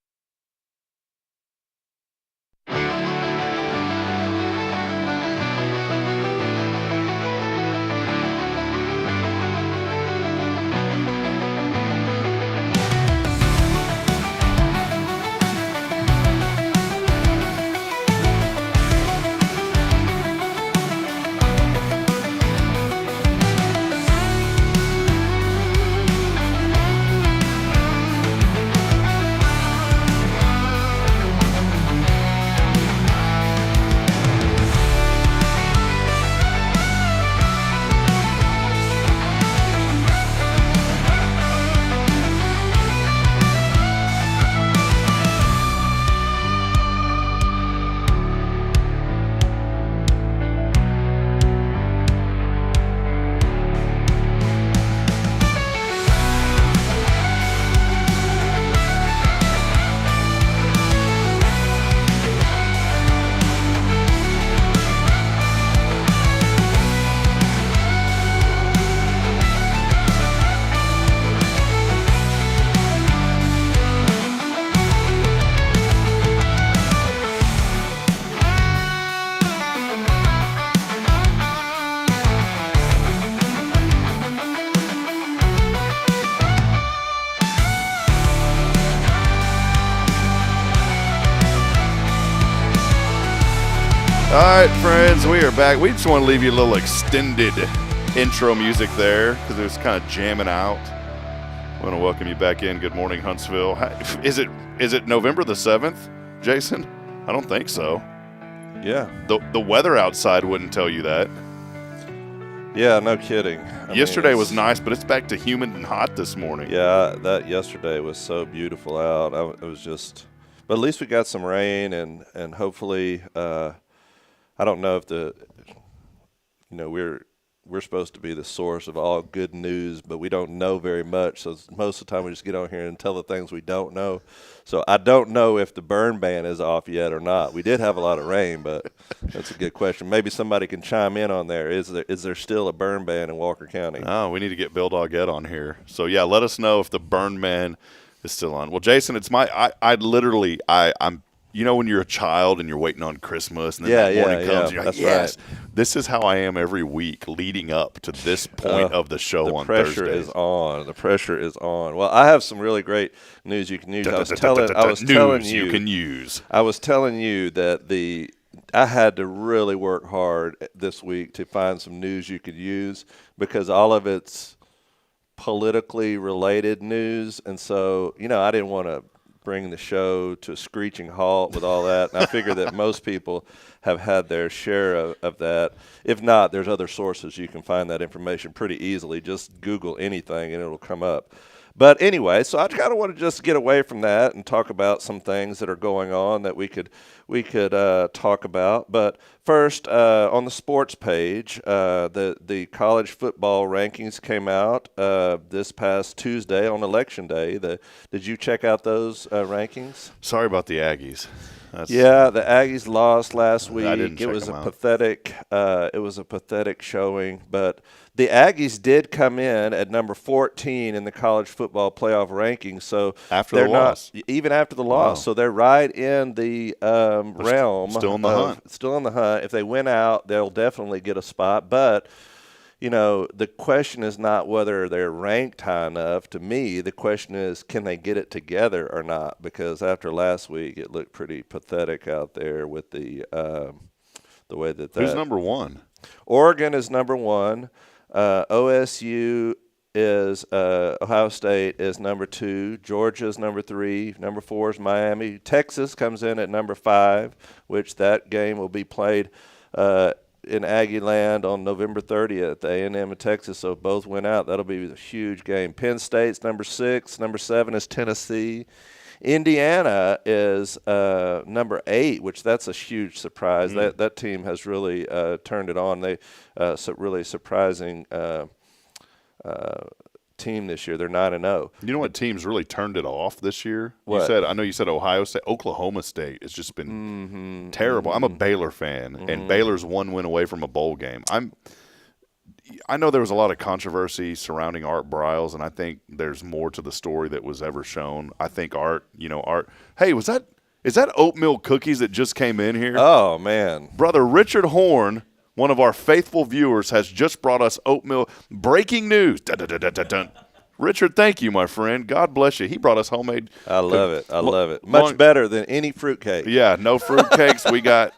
All right, friends, we are back. We just want to leave you a little extended intro music there because it was kind of jamming out. I want to welcome you back in. Good morning, Huntsville. Is it November the 7th, Jason? I don't think so. Yeah. The weather outside wouldn't tell you that. Yeah, no kidding. Yesterday was nice, but it's back to humid and hot this morning. Yeah, that yesterday was so beautiful out. It was just, but at least we got some rain, and hopefully, I don't know if we're supposed to be the source of all good news, but we don't know very much. So most of the time we just get on here and tell the things we don't know. So I don't know if the burn ban is off yet or not. We did have a lot of rain, but that's a good question. Maybe somebody can chime in on there. Is there still a burn ban in Walker County? Oh, we need to get Bill Doggett on here. So yeah, let us know if the burn ban is still on. Well, Jason, it's I'm you know when you're a child and you're waiting on Christmas and then that morning comes, you're like, yes, right. This is how I am every week leading up to this point of the show on Thursdays. The pressure is on. The pressure is on. Well, I have some really great news you can use. I was telling you you can use. I was telling you that I had to really work hard this week to find some news you could use because all of it's politically related news. And so, I didn't want to bring the show to a screeching halt with all that. And I figure that most people have had their share of that. If not, there's other sources you can find that information pretty easily. Just Google anything and it'll come up. But anyway, so I kind of want to just get away from that and talk about some things that are going on that we could talk about. But first, on the sports page, the college football rankings came out this past Tuesday on Election Day. Did you check out those rankings? Sorry about the Aggies. Yeah, the Aggies lost last week. I didn't check it was them a out. pathetic. It was a pathetic showing, but the Aggies did come in at number 14 in the college football playoff rankings. So after the loss, even after the loss, so they're right in the realm. Still in the hunt. Still in the hunt. If they win out, they'll definitely get a spot. But the question is not whether they're ranked high enough. To me, the question is, can they get it together or not? Because after last week, it looked pretty pathetic out there with the way that. Who's number one? Oregon is number one. OSU is Ohio State is number 2. Georgia is number 3. Number 4 is Miami. Texas comes in at number 5, which that game will be played in Aggie Land on November 30th. A&M and Texas, so both went out. That'll be a huge game. Penn State's number 6. Number 7 is Tennessee. Indiana is number 8, which that's a huge surprise. That team has really turned it on. They really surprising team this year. They're 9-0. You know what team's really turned it off this year? What? I know you said Ohio State. Oklahoma State has just been terrible. I'm a Baylor fan, and Baylor's one win away from a bowl game. I know there was a lot of controversy surrounding Art Briles, and I think there's more to the story that was ever shown. I think Art, hey, is that oatmeal cookies that just came in here? Oh, man. Brother Richard Horn, one of our faithful viewers, has just brought us oatmeal. Breaking news. Dun, dun, dun, dun, dun, dun. Richard, thank you, my friend. God bless you. He brought us homemade. I love it. I love it. Much better than any fruitcake. Yeah, no fruitcakes. we got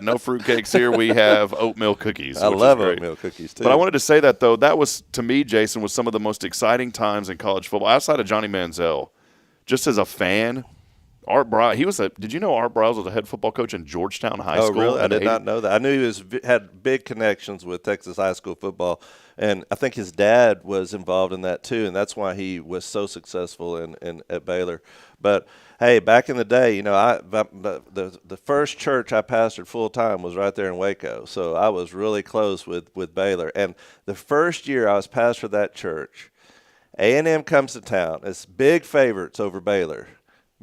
no fruitcakes here. We have oatmeal cookies. I love oatmeal cookies too. But I wanted to say that though, that was to me, Jason, was some of the most exciting times in college football outside of Johnny Manziel. Just as a fan, Art Briles. Did you know Art Briles was a head football coach in Georgetown High School? Oh, really? I did not know that. I knew he had big connections with Texas high school football. And I think his dad was involved in that too, and that's why he was so successful at Baylor. But hey, back in the day, the first church I pastored full time was right there in Waco, so I was really close with Baylor. And the first year I was pastor of that church, A&M comes to town. It's big favorites over Baylor.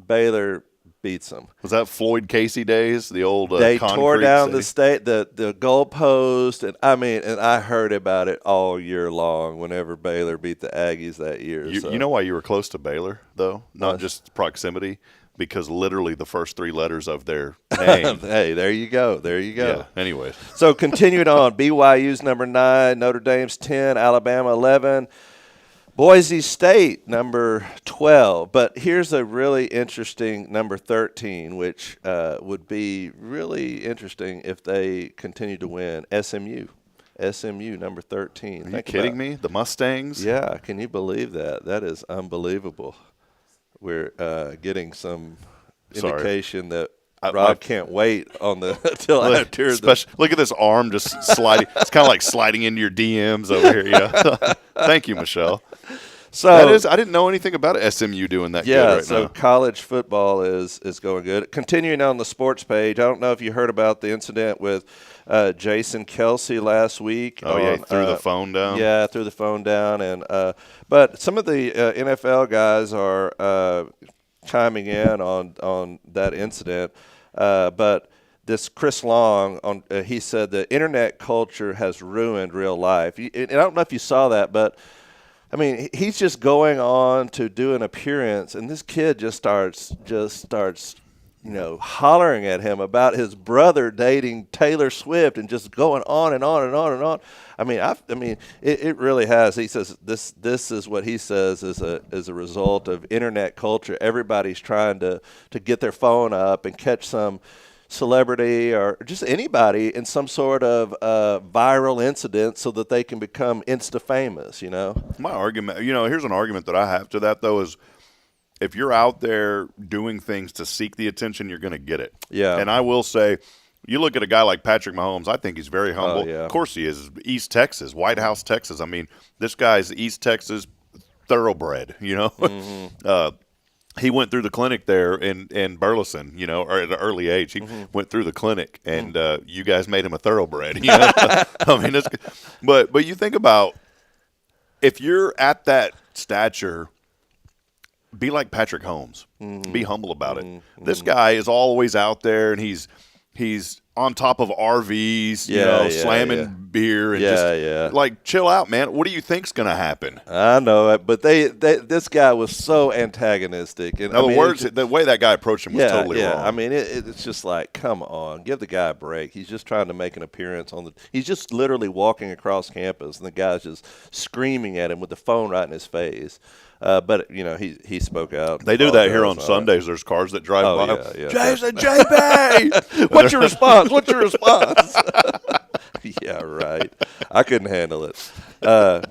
Baylor beats them. Was that Floyd Casey days? The old they tore down city? the goalpost, and I heard about it all year long. Whenever Baylor beat the Aggies that year, you know why you were close to Baylor though? Not just proximity, because literally the first 3 letters of their name. Hey, there you go. Yeah. Anyways, so continuing on, BYU's number 9, Notre Dame's 10, Alabama 11. Boise State, number 12. But here's a really interesting number 13, which would be really interesting if they continue to win. SMU, number 13. Are you kidding me? The Mustangs? Yeah, can you believe that? That is unbelievable. We're getting some indication that Rob can't wait on the until after. Look at this arm just sliding. It's kind of like sliding into your DMs over here. Yeah. Thank you, Michelle. So I didn't know anything about SMU doing that good right now. So college football is going good. Continuing on the sports page, I don't know if you heard about the incident with Jason Kelsey last week. Oh, yeah, he threw the phone down. Yeah, threw the phone down. And but some of the NFL guys are chiming in on that incident. But this Chris Long, he said the internet culture has ruined real life. And I don't know if you saw that, but I mean, he's just going on to do an appearance, and this kid just starts, hollering at him about his brother dating Taylor Swift, and just going on and on and on and on. I mean, it really has. He says this is what he says is a result of internet culture. Everybody's trying to get their phone up and catch some celebrity or just anybody in some sort of viral incident so that they can become insta-famous, My argument, here's an argument that I have to that, though, is if you're out there doing things to seek the attention, you're going to get it. Yeah. And I will say, you look at a guy like Patrick Mahomes, I think he's very humble. Oh, yeah. Of course he is. East Texas, White House, Texas. I mean, this guy's East Texas thoroughbred, Mm-hmm. He went through the clinic there in Burleson, or at an early age. He went through the clinic, and you guys made him a thoroughbred. I mean, but you think about if you're at that stature, be like Patrick Mahomes. Be humble about it. This guy is always out there, and he's on top of RVs, slamming beer and like, chill out, man. What do you think's going to happen? I know it, but this guy was so antagonistic. And the way that guy approached him was totally wrong. I mean, it's just like, come on, give the guy a break. He's just trying to make an appearance he's just literally walking across campus, and the guy's just screaming at him with the phone right in his face. But he spoke out. They do that here on Sundays. There's cars that drive by. Yeah. Jason, JB, what's your response? What's your response? Yeah, right. I couldn't handle it. Dabo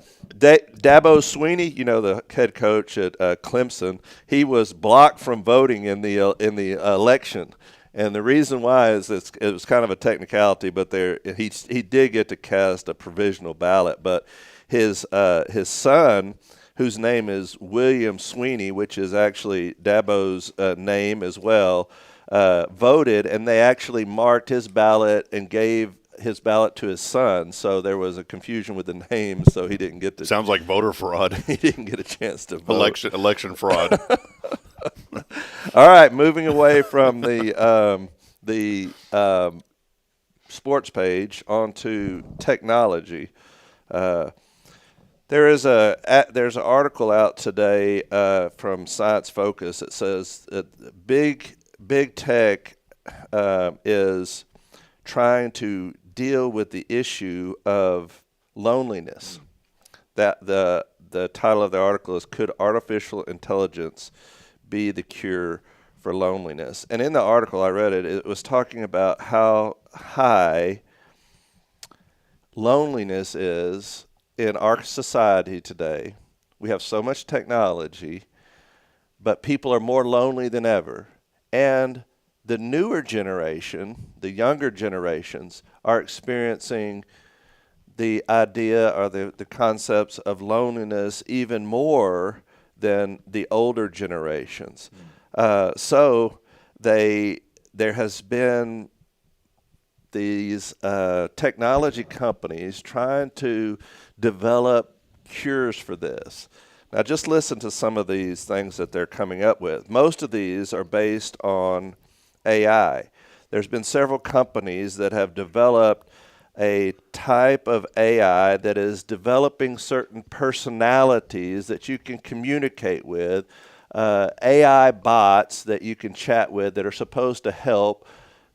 Swinney, the head coach at Clemson, he was blocked from voting in the election. And the reason why is it was kind of a technicality, but he did get to cast a provisional ballot. But his son, whose name is William Sweeney, which is actually Dabo's name as well, voted, and they actually marked his ballot and gave his ballot to his son. So there was a confusion with the names, so he didn't get to. Sounds like voter fraud. He didn't get a chance to vote. Election fraud. All right, moving away from the sports page onto technology. There's an article out today from Science Focus that says that big tech is trying to deal with the issue of loneliness. That the title of the article is "Could Artificial Intelligence Be the Cure for Loneliness?" And in the article I read it was talking about how high loneliness is in our society today. We have so much technology, but people are more lonely than ever. And the newer generation, the younger generations, are experiencing the idea or the concepts of loneliness even more than the older generations. So there has been these technology companies trying to develop cures for this. Now, just listen to some of these things that they're coming up with. Most of these are based on AI. There's been several companies that have developed a type of AI that is developing certain personalities that you can communicate with, AI bots that you can chat with that are supposed to help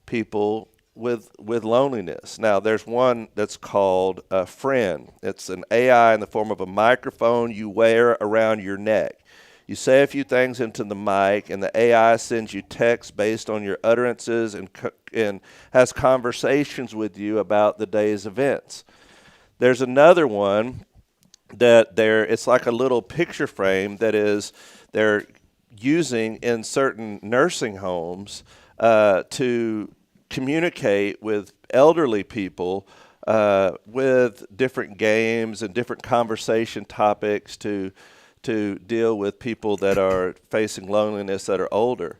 people with loneliness. Now, there's one that's called a Friend. It's an AI in the form of a microphone you wear around your neck. You say a few things into the mic, and the AI sends you text based on your utterances and has conversations with you about the day's events. There's another one that it's like a little picture frame that they're using in certain nursing homes to communicate with elderly people with different games and different conversation topics to deal with people that are facing loneliness that are older.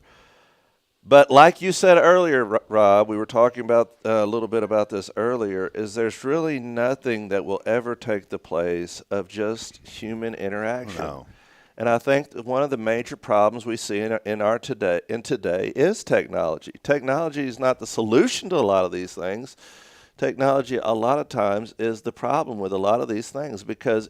But like you said earlier, Rob, we were talking about a little bit about this earlier, is there's really nothing that will ever take the place of just human interaction. No. And I think that one of the major problems we see in today is technology. Technology is not the solution to a lot of these things. Technology, a lot of times, is the problem with a lot of these things because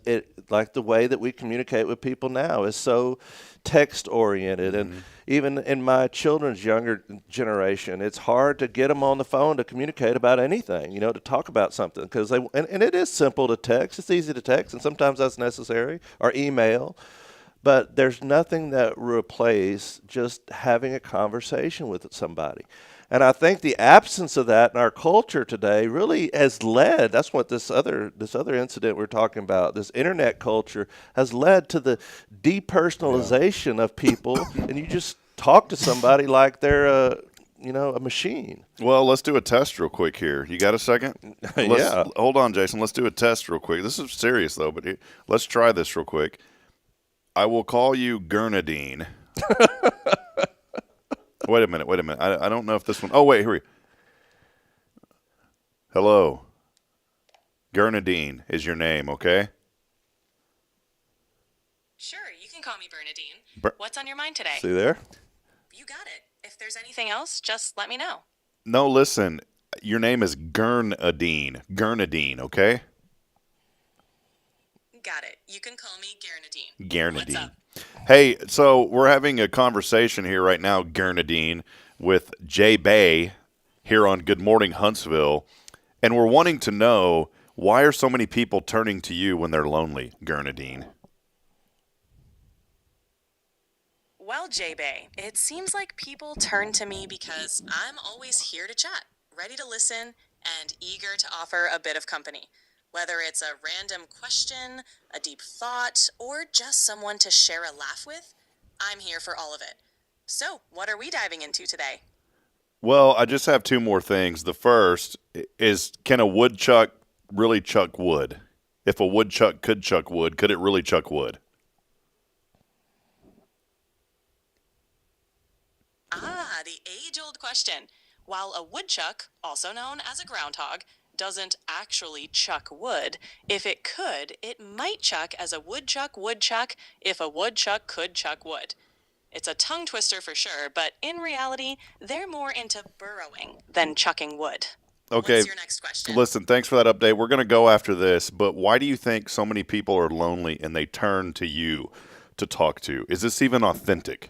like the way that we communicate with people now is so text-oriented. Mm-hmm. And even in my children's younger generation, it's hard to get them on the phone to communicate about anything, to talk about something. Because and it is simple to text. It's easy to text, and sometimes that's necessary, or email. But there's nothing that replaces just having a conversation with somebody. And I think the absence of that in our culture today really has led, that's what this other incident we're talking about, this internet culture has led to the depersonalization of people, and you just talk to somebody like they're a machine. Well, let's do a test real quick here. You got a second? Yeah. Hold on, Jason. Let's do a test real quick. This is serious, though, but let's try this real quick. I will call you Gurnadine. Wait a minute. I don't know if this one. Oh, wait, here we go. Hello. Gurnadine is your name, okay? Sure, you can call me Bernadine. What's on your mind today? See there? You got it. If there's anything else, just let me know. No, listen. Your name is Gurnadine. Gurnadine, okay? Got it. You can call me Gurnadine. Gurnadine. What's up? Hey, so we're having a conversation here right now, Gurnadine, with Jay Bay here on Good Morning Huntsville, and we're wanting to know, why are so many people turning to you when they're lonely, Gurnadine? Well, J-Bay, it seems like people turn to me because I'm always here to chat, ready to listen, and eager to offer a bit of company. Whether it's a random question, a deep thought, or just someone to share a laugh with, I'm here for all of it. So, what are we diving into today? Well, I just have two more things. The first is, can a woodchuck really chuck wood? If a woodchuck could chuck wood, could it really chuck wood? Ah, the age-old question. While a woodchuck, also known as a groundhog, doesn't actually chuck wood, if it could, it might chuck as a woodchuck if a woodchuck could chuck wood. It's a tongue twister for sure, but in reality, they're more into burrowing than chucking wood. Okay. What's your next question? Listen, thanks for that update. We're going to go after this, but why do you think so many people are lonely and they turn to you to talk to? Is this even authentic?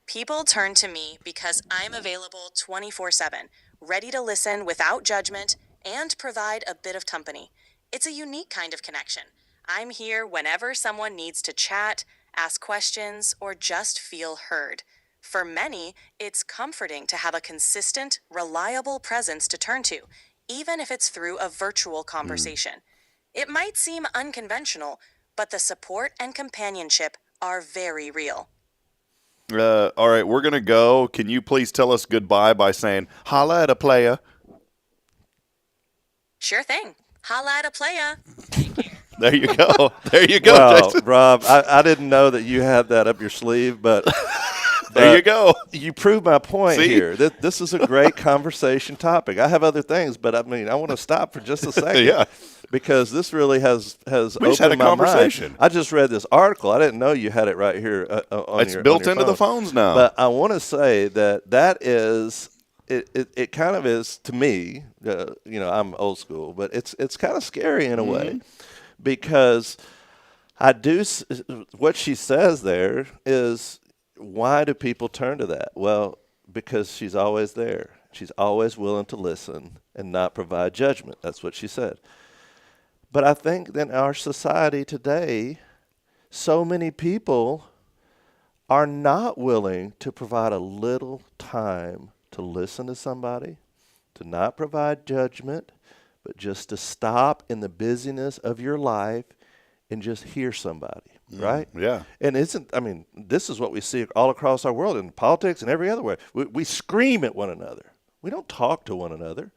People turn to me because I'm available 24/7, ready to listen without judgment and provide a bit of company. It's a unique kind of connection. I'm here whenever someone needs to chat, ask questions, or just feel heard. For many, it's comforting to have a consistent, reliable presence to turn to, even if it's through a virtual conversation. It might seem unconventional, but the support and companionship are very real. All right, we're going to go. Can you please tell us goodbye by saying, holla at a playa? Sure thing. Holla at a playa. There you go. There you go, Wow, Jason. Rob, I didn't know that you had that up your sleeve, but there you go. You proved my point See? here. This is a great conversation topic. I have other things, but I want to stop for just a second. Yeah. Because this really has We opened just had a my conversation. mind. I just read this article. I didn't know you had it right here on It's your built on your into the phone. phones now. But I want to say that is it kind of is to me. I'm old school, but it's kind of scary in a way, because what she says there is, why do people turn to that? Well, because she's always there. She's always willing to listen and not provide judgment. That's what she said. But I think that in our society today, so many people are not willing to provide a little time to listen to somebody, to not provide judgment, but just to stop in the busyness of your life and just hear somebody, right? Yeah. And this is what we see all across our world in politics and every other way. We scream at one another. We don't talk to one another.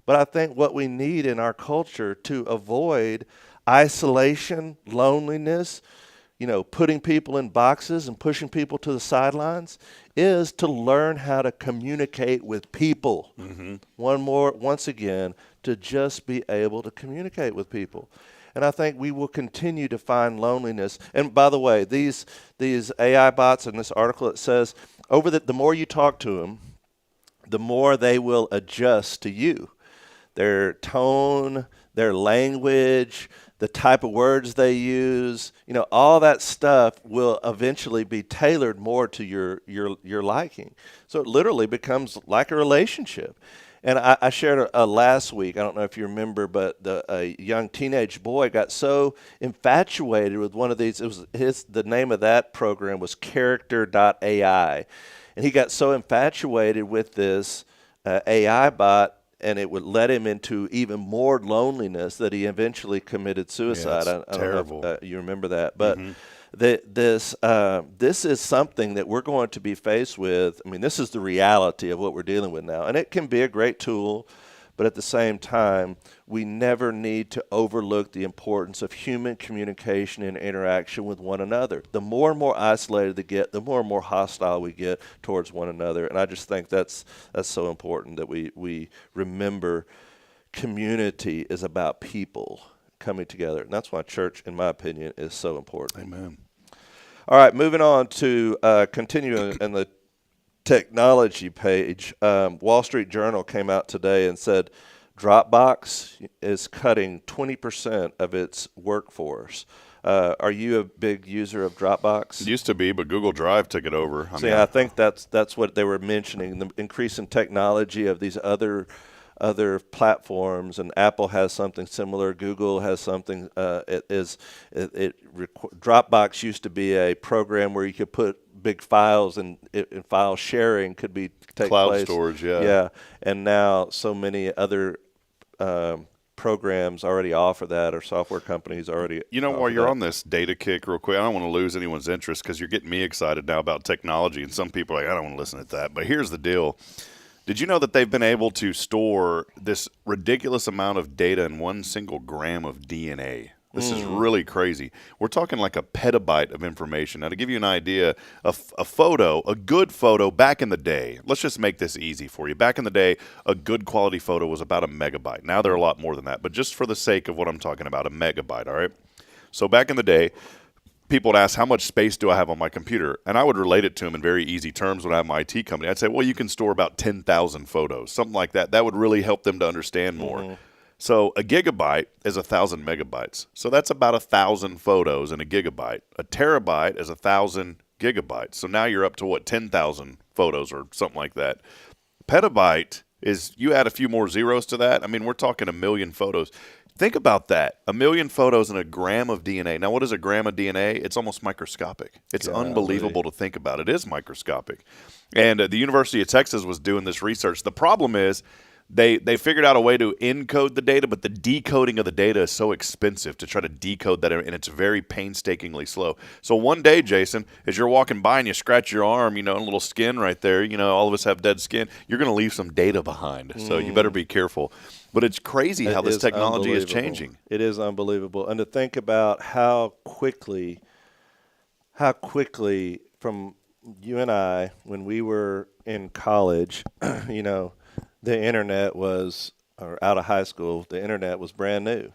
But I think what we need in our culture to avoid isolation, loneliness, putting people in boxes and pushing people to the sidelines is to learn how to communicate with people. Once again, to just be able to communicate with people. And I think we will continue to find loneliness. And by the way, these AI bots in this article, it says, the more you talk to them, the more they will adjust to you. Their tone, their language, the type of words they use, all that stuff will eventually be tailored more to your liking. So it literally becomes like a relationship. And I shared last week, I don't know if you remember, but a young teenage boy got so infatuated with one of these. The name of that program was Character.ai. And he got so infatuated with this AI bot, and it would let him into even more loneliness that he eventually committed suicide. Yeah, it's terrible. Know if you remember that. But this is something that we're going to be faced with. I mean, this is the reality of what we're dealing with now. And it can be a great tool, but at the same time, we never need to overlook the importance of human communication and interaction with one another. The more and more isolated they get, the more and more hostile we get towards one another. And I just think that's so important that we remember community is about people coming together. And that's why church, in my opinion, is so important. Amen. All right, moving on to continue in the technology page. Wall Street Journal came out today and said Dropbox is cutting 20% of its workforce. Are you a big user of Dropbox? It used to be, but Google Drive took it over. I think that's what they were mentioning, the increase in technology of these other platforms, and Apple has something similar. Google has something. Dropbox used to be a program where you could put big files, and file sharing could take cloud place. Storage. Yeah. Yeah, and now so many other programs already offer that, or software companies already. While you're on this data kick, real quick, I don't want to lose anyone's interest because you're getting me excited now about technology, and some people are like, I don't want to listen to that. But here's the deal. Did you know that they've been able to store this ridiculous amount of data in one single gram of DNA? This is really crazy. We're talking like a petabyte of information. Now, to give you an idea, a good photo back in the day, let's just make this easy for you. Back in the day, a good quality photo was about a megabyte. Now they're a lot more than that. But just for the sake of what I'm talking about, a megabyte, all right? So back in the day, people would ask, how much space do I have on my computer? And I would relate it to them in very easy terms when I have my IT company. I'd say, well, you can store about 10,000 photos, something like that. That would really help them to understand more. So a gigabyte is 1,000 megabytes. So that's about 1,000 photos in a gigabyte. A terabyte is 1,000 gigabytes. So now you're up to 10,000 photos or something like that. Petabyte is, you add a few more zeros to that. I mean, we're talking 1 million photos. Think about that. 1 million photos and a gram of DNA. Now, what is a gram of DNA? It's almost microscopic. It's unbelievable to think about. It is microscopic. And the University of Texas was doing this research. The problem is they figured out a way to encode the data, but the decoding of the data is so expensive to try to decode that, and it's very painstakingly slow. So one day, Jason, as you're walking by and you scratch your arm, a little skin right there, all of us have dead skin, you're going to leave some data behind. So you better be careful. But it's crazy how this technology is changing. It is unbelievable. And to think about how quickly from you and I, when we were in college, the internet was, or out of high school, the internet was brand new.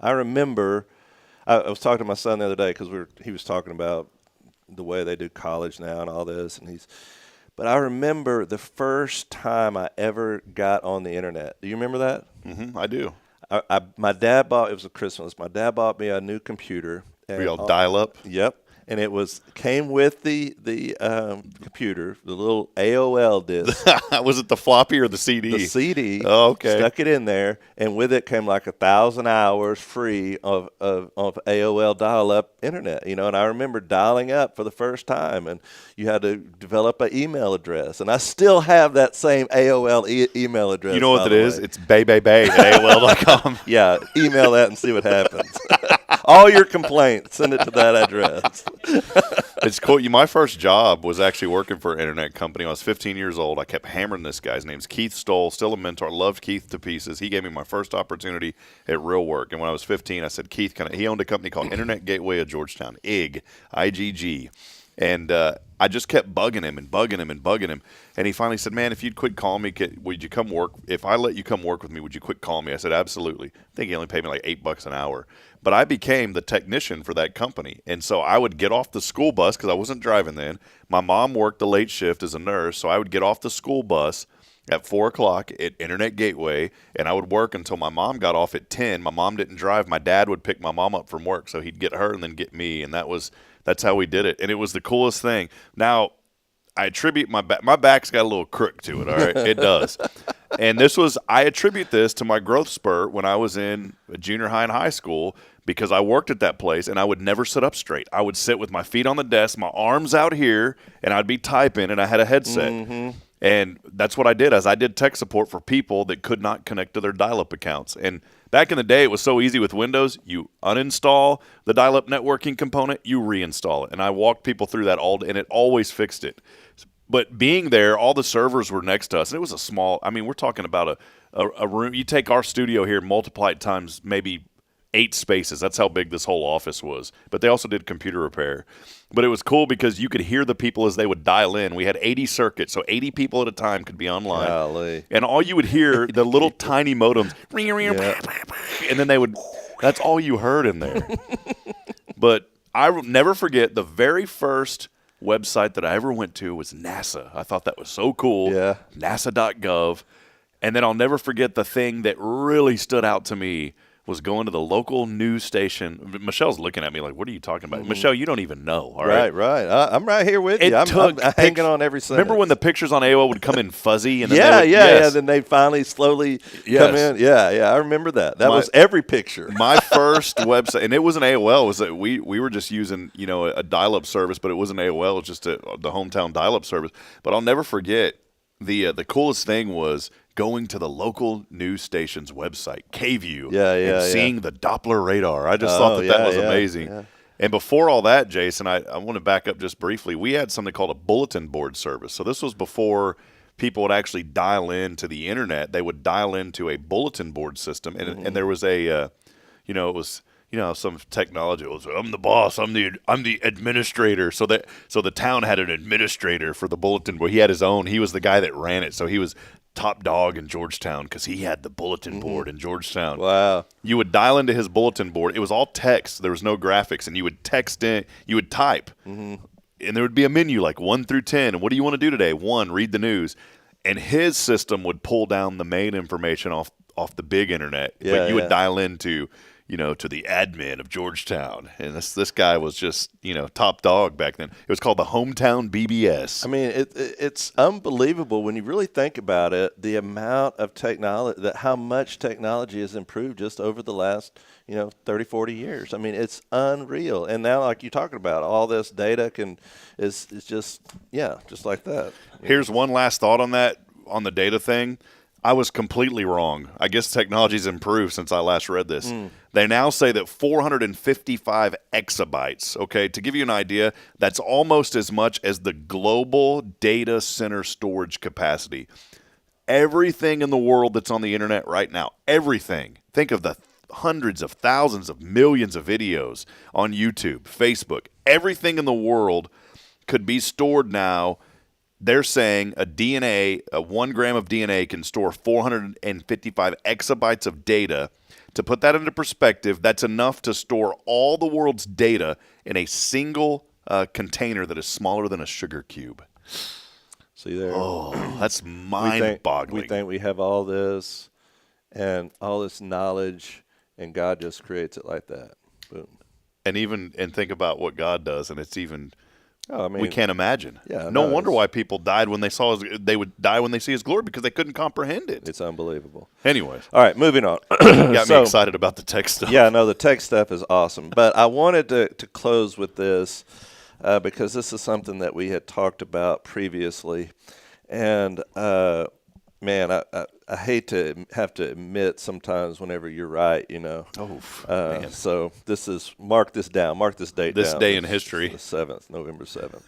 I remember, I was talking to my son the other day because he was talking about the way they do college now and all this, but I remember the first time I ever got on the internet. Do you remember that? Mm-hmm, I do. My dad bought, it was a Christmas, my dad bought me a new computer. Were y'all dial up? Yep. and it came with the computer, the little AOL disc. Was it the floppy or the CD? The CD. Oh, okay. Stuck it in there, and with it came like 1,000 hours free of AOL dial-up internet. You know, and I remember dialing up for the first time, and you had to develop an email address, and I still have that same AOL email address. You know what it is? It's bay at AOL.com. Yeah, email that and see what happens. All your complaints, send it to that address. It's cool. My first job was actually working for an internet company. I was 15 years old. I kept hammering this guy's name's Keith Stoll, still a mentor. I loved Keith to pieces. He gave me my first opportunity at real work. And when I was 15, I said, Keith, he owned a company called Internet Gateway of Georgetown, IGG, I-G-G. And I just kept bugging him. And he finally said, man, if you'd quit calling me, would you come work? If I let you come work with me, would you quit calling me? I said, absolutely. I think he only paid me like $8 an hour. But I became the technician for that company. And so I would get off the school bus because I wasn't driving then. My mom worked the late shift as a nurse. So I would get off the school bus at 4 o'clock at Internet Gateway, and I would work until my mom got off at 10. My mom didn't drive. My dad would pick my mom up from work. So he'd get her and then get me. And that's how we did it. And it was the coolest thing. Now, I attribute my back's got a little crook to it, all right? It does. And I attribute this to my growth spurt when I was in junior high and high school because I worked at that place and I would never sit up straight. I would sit with my feet on the desk, my arms out here, and I'd be typing, and I had a headset. Mm-hmm. And that's what I did. I did tech support for people that could not connect to their dial-up accounts. And back in the day, it was so easy with Windows. You uninstall the dial-up networking component, you reinstall it. And I walked people through that and it always fixed it. But being there, all the servers were next to us. And it was a small, we're talking about a room. You take our studio here, multiply it times maybe 8 spaces. That's how big this whole office was. But they also did computer repair. But it was cool because you could hear the people as they would dial in. We had 80 circuits, so 80 people at a time could be online. Golly. And all you would hear, the little tiny modems, and then that's all you heard in there. But I will never forget the very first website that I ever went to was NASA. I thought that was so cool. Yeah. NASA.gov. And then I'll never forget the thing that really stood out to me was going to the local news station. Michelle's looking at me like, what are you talking about? Mm-hmm. Michelle, you don't even know. All right. Right. I'm right here with you. I'm hanging on every sentence. Remember when the pictures on AOL would come in fuzzy? And then then they finally slowly come in. Yeah, I remember that. That was every picture. My first website, and it wasn't AOL. It was that we were just using a dial-up service, but it wasn't AOL. It was just the hometown dial-up service. But I'll never forget, the coolest thing was going to the local news station's website, KView, and seeing the Doppler radar. I just thought that was amazing. Yeah. And before all that, Jason, I want to back up just briefly. We had something called a bulletin board service. So this was before people would actually dial into the internet. They would dial into a bulletin board system, and there was it was some technology. It was, I'm the boss. I'm the administrator. So the town had an administrator for the bulletin board. He had his own. He was the guy that ran it. So he was top dog in Georgetown because he had the bulletin board in Georgetown. Wow. You would dial into his bulletin board. It was all text. There was no graphics. And you would text in. You would type. Mm-hmm. And there would be a menu like 1 through 10. And what do you want to do today? 1, read the news. And his system would pull down the main information off the big internet. Yeah, but you would dial into to the admin of Georgetown. And this guy was just, top dog back then. It was called the Hometown BBS. I mean, it's unbelievable when you really think about it, the amount of technology, how much technology has improved just over the last, 30, 40 years. I mean, it's unreal. And now, like you're talking about, all this data is just like that. Here's one last thought on that, on the data thing. I was completely wrong. I guess technology's improved since I last read this. They now say that 455 exabytes, okay, to give you an idea, that's almost as much as the global data center storage capacity. Everything in the world that's on the internet right now, everything. Think of the hundreds of thousands of millions of videos on YouTube, Facebook. Everything in the world could be stored now. They're saying a 1 gram of DNA can store 455 exabytes of data. To put that into perspective, that's enough to store all the world's data in a single container that is smaller than a sugar cube. See there? Oh, that's mind-boggling. We think we have all this and all this knowledge, and God just creates it like that. Boom. and think about what God does, and it's even. Oh, I mean, we can't imagine. Yeah, no wonder why people died when they would die when they see His glory, because they couldn't comprehend it. It's unbelievable. Anyways, all right, moving on. Got me excited about the tech stuff. Yeah, no, the tech stuff is awesome. But I wanted to close with this because this is something that we had talked about previously, and man, I hate to have to admit sometimes whenever you're right, you know. Man. So mark this down. Mark this date down. This day in history. The 7th, November 7th.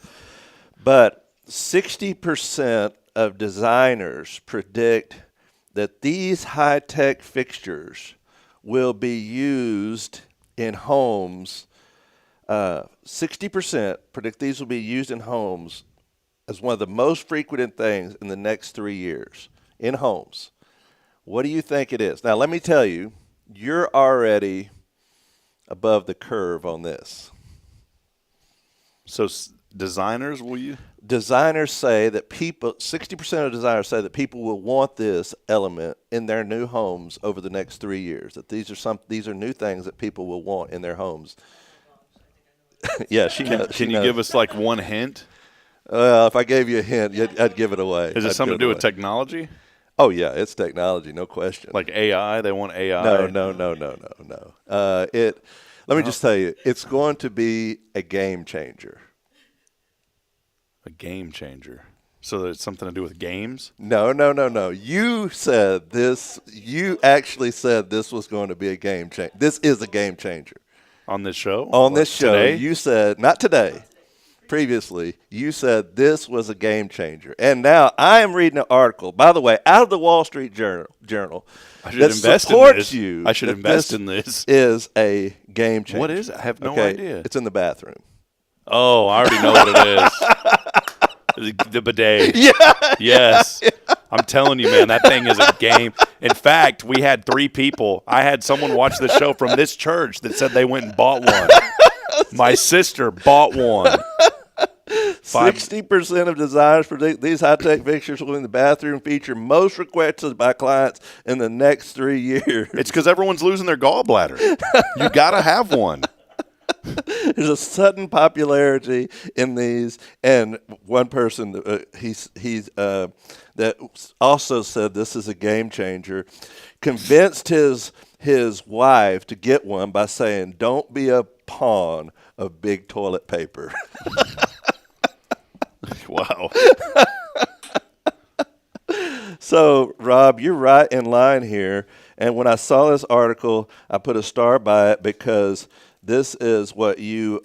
But 60% of designers predict that these high-tech fixtures will be used in homes. 60% predict these will be used in homes as one of the most frequented things in the next 3 years in homes. What do you think it is? Now, let me tell you, you're already above the curve on this. So designers, will you? Designers say that 60% of designers say that people will want this element in their new homes over the next 3 years. That these are new things that people will want in their homes. Yeah, she knows. Can you give us like one hint? If I gave you a hint, I'd give it away. Is it something to do with technology? Oh, yeah, it's technology, no question. Like AI? They want AI? No. Let me just tell you, it's going to be a game changer. A game changer. So it's something to do with games? No. You said this. You actually said this was going to be a game changer. This is a game changer. On this show? On this show, today? You said, not today. Previously, you said this was a game changer. And now I am reading an article, by the way, out of the Wall Street Journal that supports you. I should invest in this. Is a game changer. What is it? I have no idea. It's in the bathroom. Oh, I already know what it is. The bidet. Yeah. Yes. Yeah. I'm telling you, man, that thing is a game. In fact, we had 3 people. I had someone watch the show from this church that said they went and bought one. My sister bought one. 60% of designers predict these high-tech fixtures will in the bathroom feature most requested by clients in the next 3 years. It's because everyone's losing their gallbladder. You got to have one. There's a sudden popularity in these, and one person that also said this is a game changer convinced his wife to get one by saying, "Don't be a pawn of big toilet paper." Wow. So, Rob, you're right in line here. And when I saw this article, I put a star by it because this is what you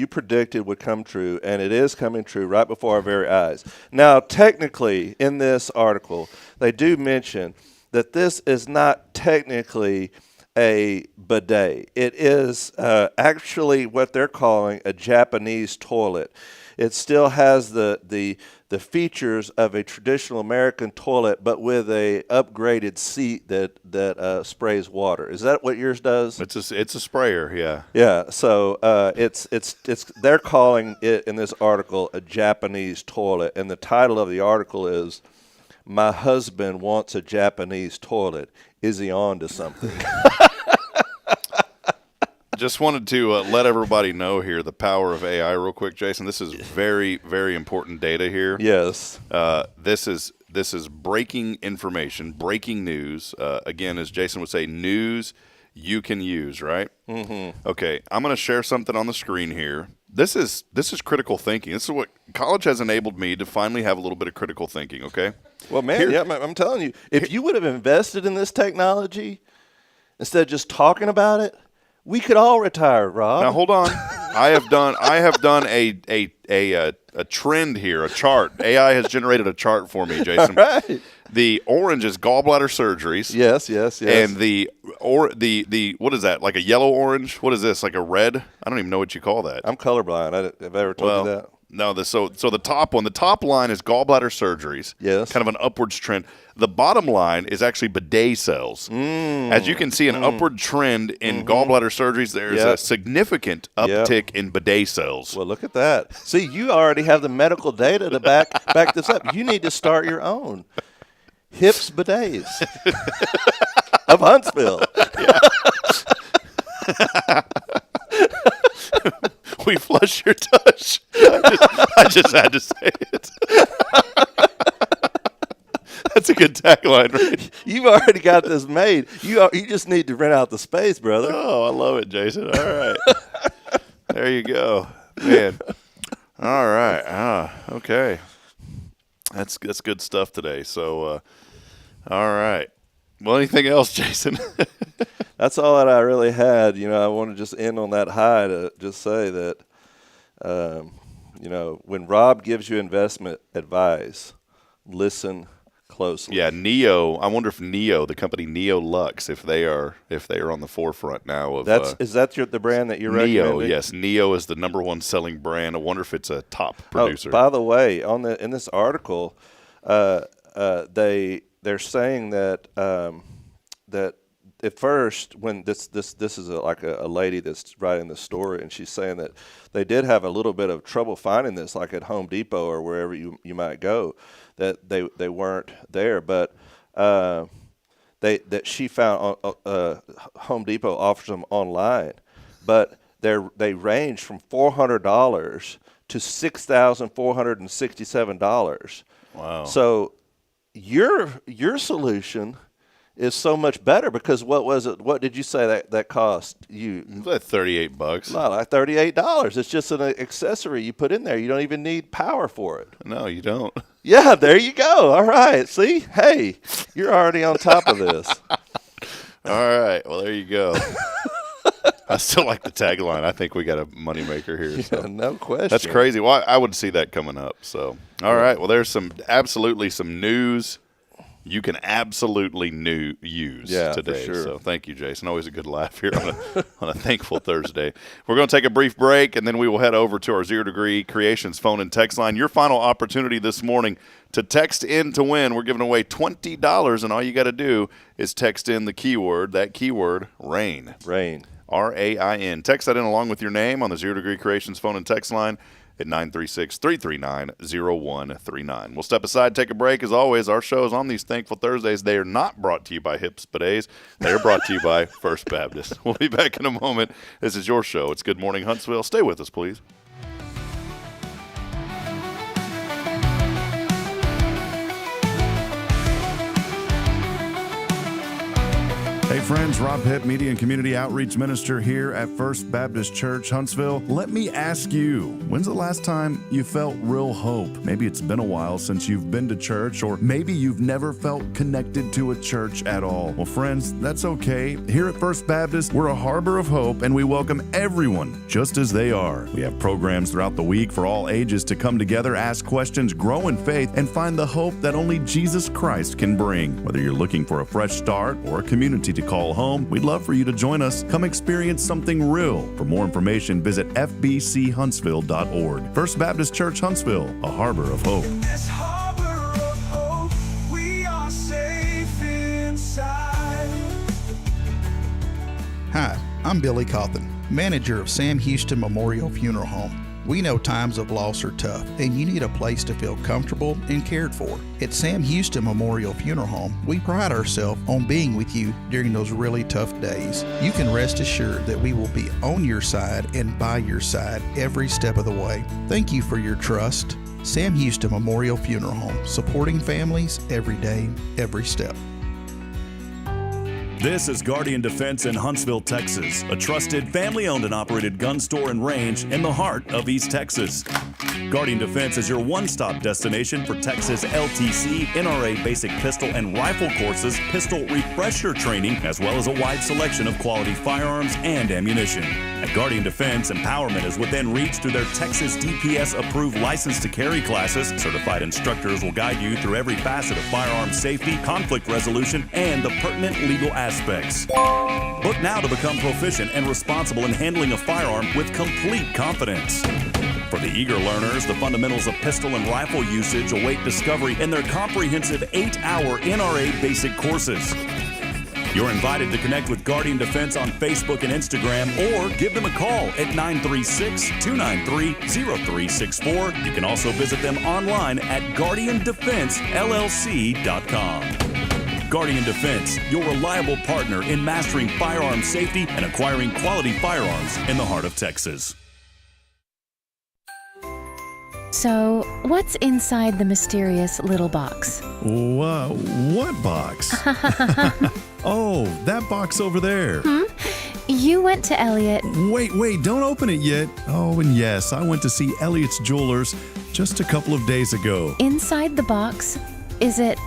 predicted would come true, and it is coming true right before our very eyes. Now, technically, in this article, they do mention that this is not technically a bidet. It is actually what they're calling a Japanese toilet. It still has the features of a traditional American toilet, but with a upgraded seat that sprays water. Is that what yours does? It's a sprayer, yeah. Yeah. So it's they're calling it in this article a Japanese toilet, and the title of the article is "My Husband Wants a Japanese Toilet. Is he on to something?" Just wanted to let everybody know here the power of AI real quick, Jason. This is very, very important data here. Yes. This is breaking information, breaking news. Again, as Jason would say, news you can use, right? Mm-hmm. Okay, I'm going to share something on the screen here. This is critical thinking. This is what college has enabled me to finally have a little bit of critical thinking, okay? Well, man, I'm telling you, if you would have invested in this technology instead of just talking about it, we could all retire, Rob. Now hold on. I have done a trend here, a chart. AI has generated a chart for me, Jason. All right. The orange is gallbladder surgeries. Yes. And the what is that? Like a yellow orange? What is this? Like a red? I don't even know what you call that. I'm colorblind. Have I ever told you that? No, so the top one, the top line is gallbladder surgeries. Yes. Kind of an upwards trend. The bottom line is actually bidet cells. As you can see, an upward trend in gallbladder surgeries. There's a significant uptick in bidet cells. Well, look at that. See, you already have the medical data to back this up. You need to start your own Hips Bidets of Huntsville. We flush your touch. I just had to say it. That's a good tagline, right? You've already got this made. You just need to rent out the space, brother. Oh, I love it, Jason. All right. There you go. Man. All right. Okay. That's good stuff today. So, all right. Well, anything else, Jason? That's all that I really had. I want to just end on that high to just say that, when Rob gives you investment advice, listen closely. Yeah, Neo. I wonder if Neo, the company Neo Lux, if they are on the forefront now of. Is that the brand that you're Neo? recommending? Yes, Neo is the number one selling brand. I wonder if it's a top producer. Oh, by the way, in this article, they're saying that that at first, when this is like a lady that's writing the story, and she's saying that they did have a little bit of trouble finding this, like at Home Depot or wherever you might go, that they weren't there, but that she found Home Depot offers them online, but they range from $400 to $6,467. Wow! So your solution is so much better, because what was it? What did you say that cost you? Like $38. No, like $38. It's just an accessory you put in there. You don't even need power for it. No, you don't. Yeah, there you go. All right. See? Hey, you're already on top of this. All right. Well, there you go. I still like the tagline. I think we got a moneymaker here. So. Yeah, no question. That's crazy. Well, I would see that coming up. So, all right. Well, there's absolutely some news you can absolutely use today. For sure. So thank you, Jason. Always a good laugh here on a thankful Thursday. We're going to take a brief break, and then we will head over to our 0 Degree Creations phone and text line. Your final opportunity this morning to text in to win. We're giving away $20, and all you got to do is text in the keyword, RAIN. RAIN. RAIN. Text that in along with your name on the 0 Degree Creations phone and text line at 936-339-0139. We'll step aside, take a break. As always, our shows on these Thankful Thursdays, they are not brought to you by Hips Bidets. They are brought to you by First Baptist. We'll be back in a moment. This is your show. It's Good Morning Huntsville. Stay with us, please. Hey friends, Rob Hipp, Media and Community Outreach Minister here at First Baptist Church, Huntsville. Let me ask you, when's the last time you felt real hope? Maybe it's been a while since you've been to church, or maybe you've never felt connected to a church at all. Well, friends, that's okay. Here at First Baptist, we're a harbor of hope, and we welcome everyone just as they are. We have programs throughout the week for all ages to come together, ask questions, grow in faith, and find the hope that only Jesus Christ can bring. Whether you're looking for a fresh start or a community to call home, we'd love for you to join us. Come experience something real. For more information, visit fbchuntsville.org. First Baptist Church Huntsville, a harbor of hope. This harbor of hope, we are safe inside. Hi, I'm Billy Cawthon, manager of Sam Houston Memorial Funeral Home. We know times of loss are tough, and you need a place to feel comfortable and cared for. At Sam Houston Memorial Funeral Home, we pride ourselves on being with you during those really tough days. You can rest assured that we will be on your side and by your side every step of the way. Thank you for your trust. Sam Houston Memorial Funeral Home, supporting families every day, every step. This is Guardian Defense in Huntsville, Texas, a trusted family-owned and operated gun store and range in the heart of East Texas. Guardian Defense is your one-stop destination for Texas LTC, NRA basic pistol and rifle courses, pistol refresher training, as well as a wide selection of quality firearms and ammunition. At Guardian Defense, empowerment is within reach through their Texas DPS-approved license to carry classes. Certified instructors will guide you through every facet of firearm safety, conflict resolution, and the pertinent legal aspects. Book now to become proficient and responsible in handling a firearm with complete confidence. For the eager learners, the fundamentals of pistol and rifle usage await discovery in their comprehensive 8-hour NRA basic courses. You're invited to connect with Guardian Defense on Facebook and Instagram, or give them a call at 936-293-0364. You can also visit them online at guardiandefensellc.com. Guardian Defense, your reliable partner in mastering firearm safety and acquiring quality firearms in the heart of Texas. So, what's inside the mysterious little box? Whoa, what box? Oh, that box over there. You went to Elliot. Wait, don't open it yet. Oh, and yes, I went to see Elliot's Jewelers just a couple of days ago. Inside the box, is it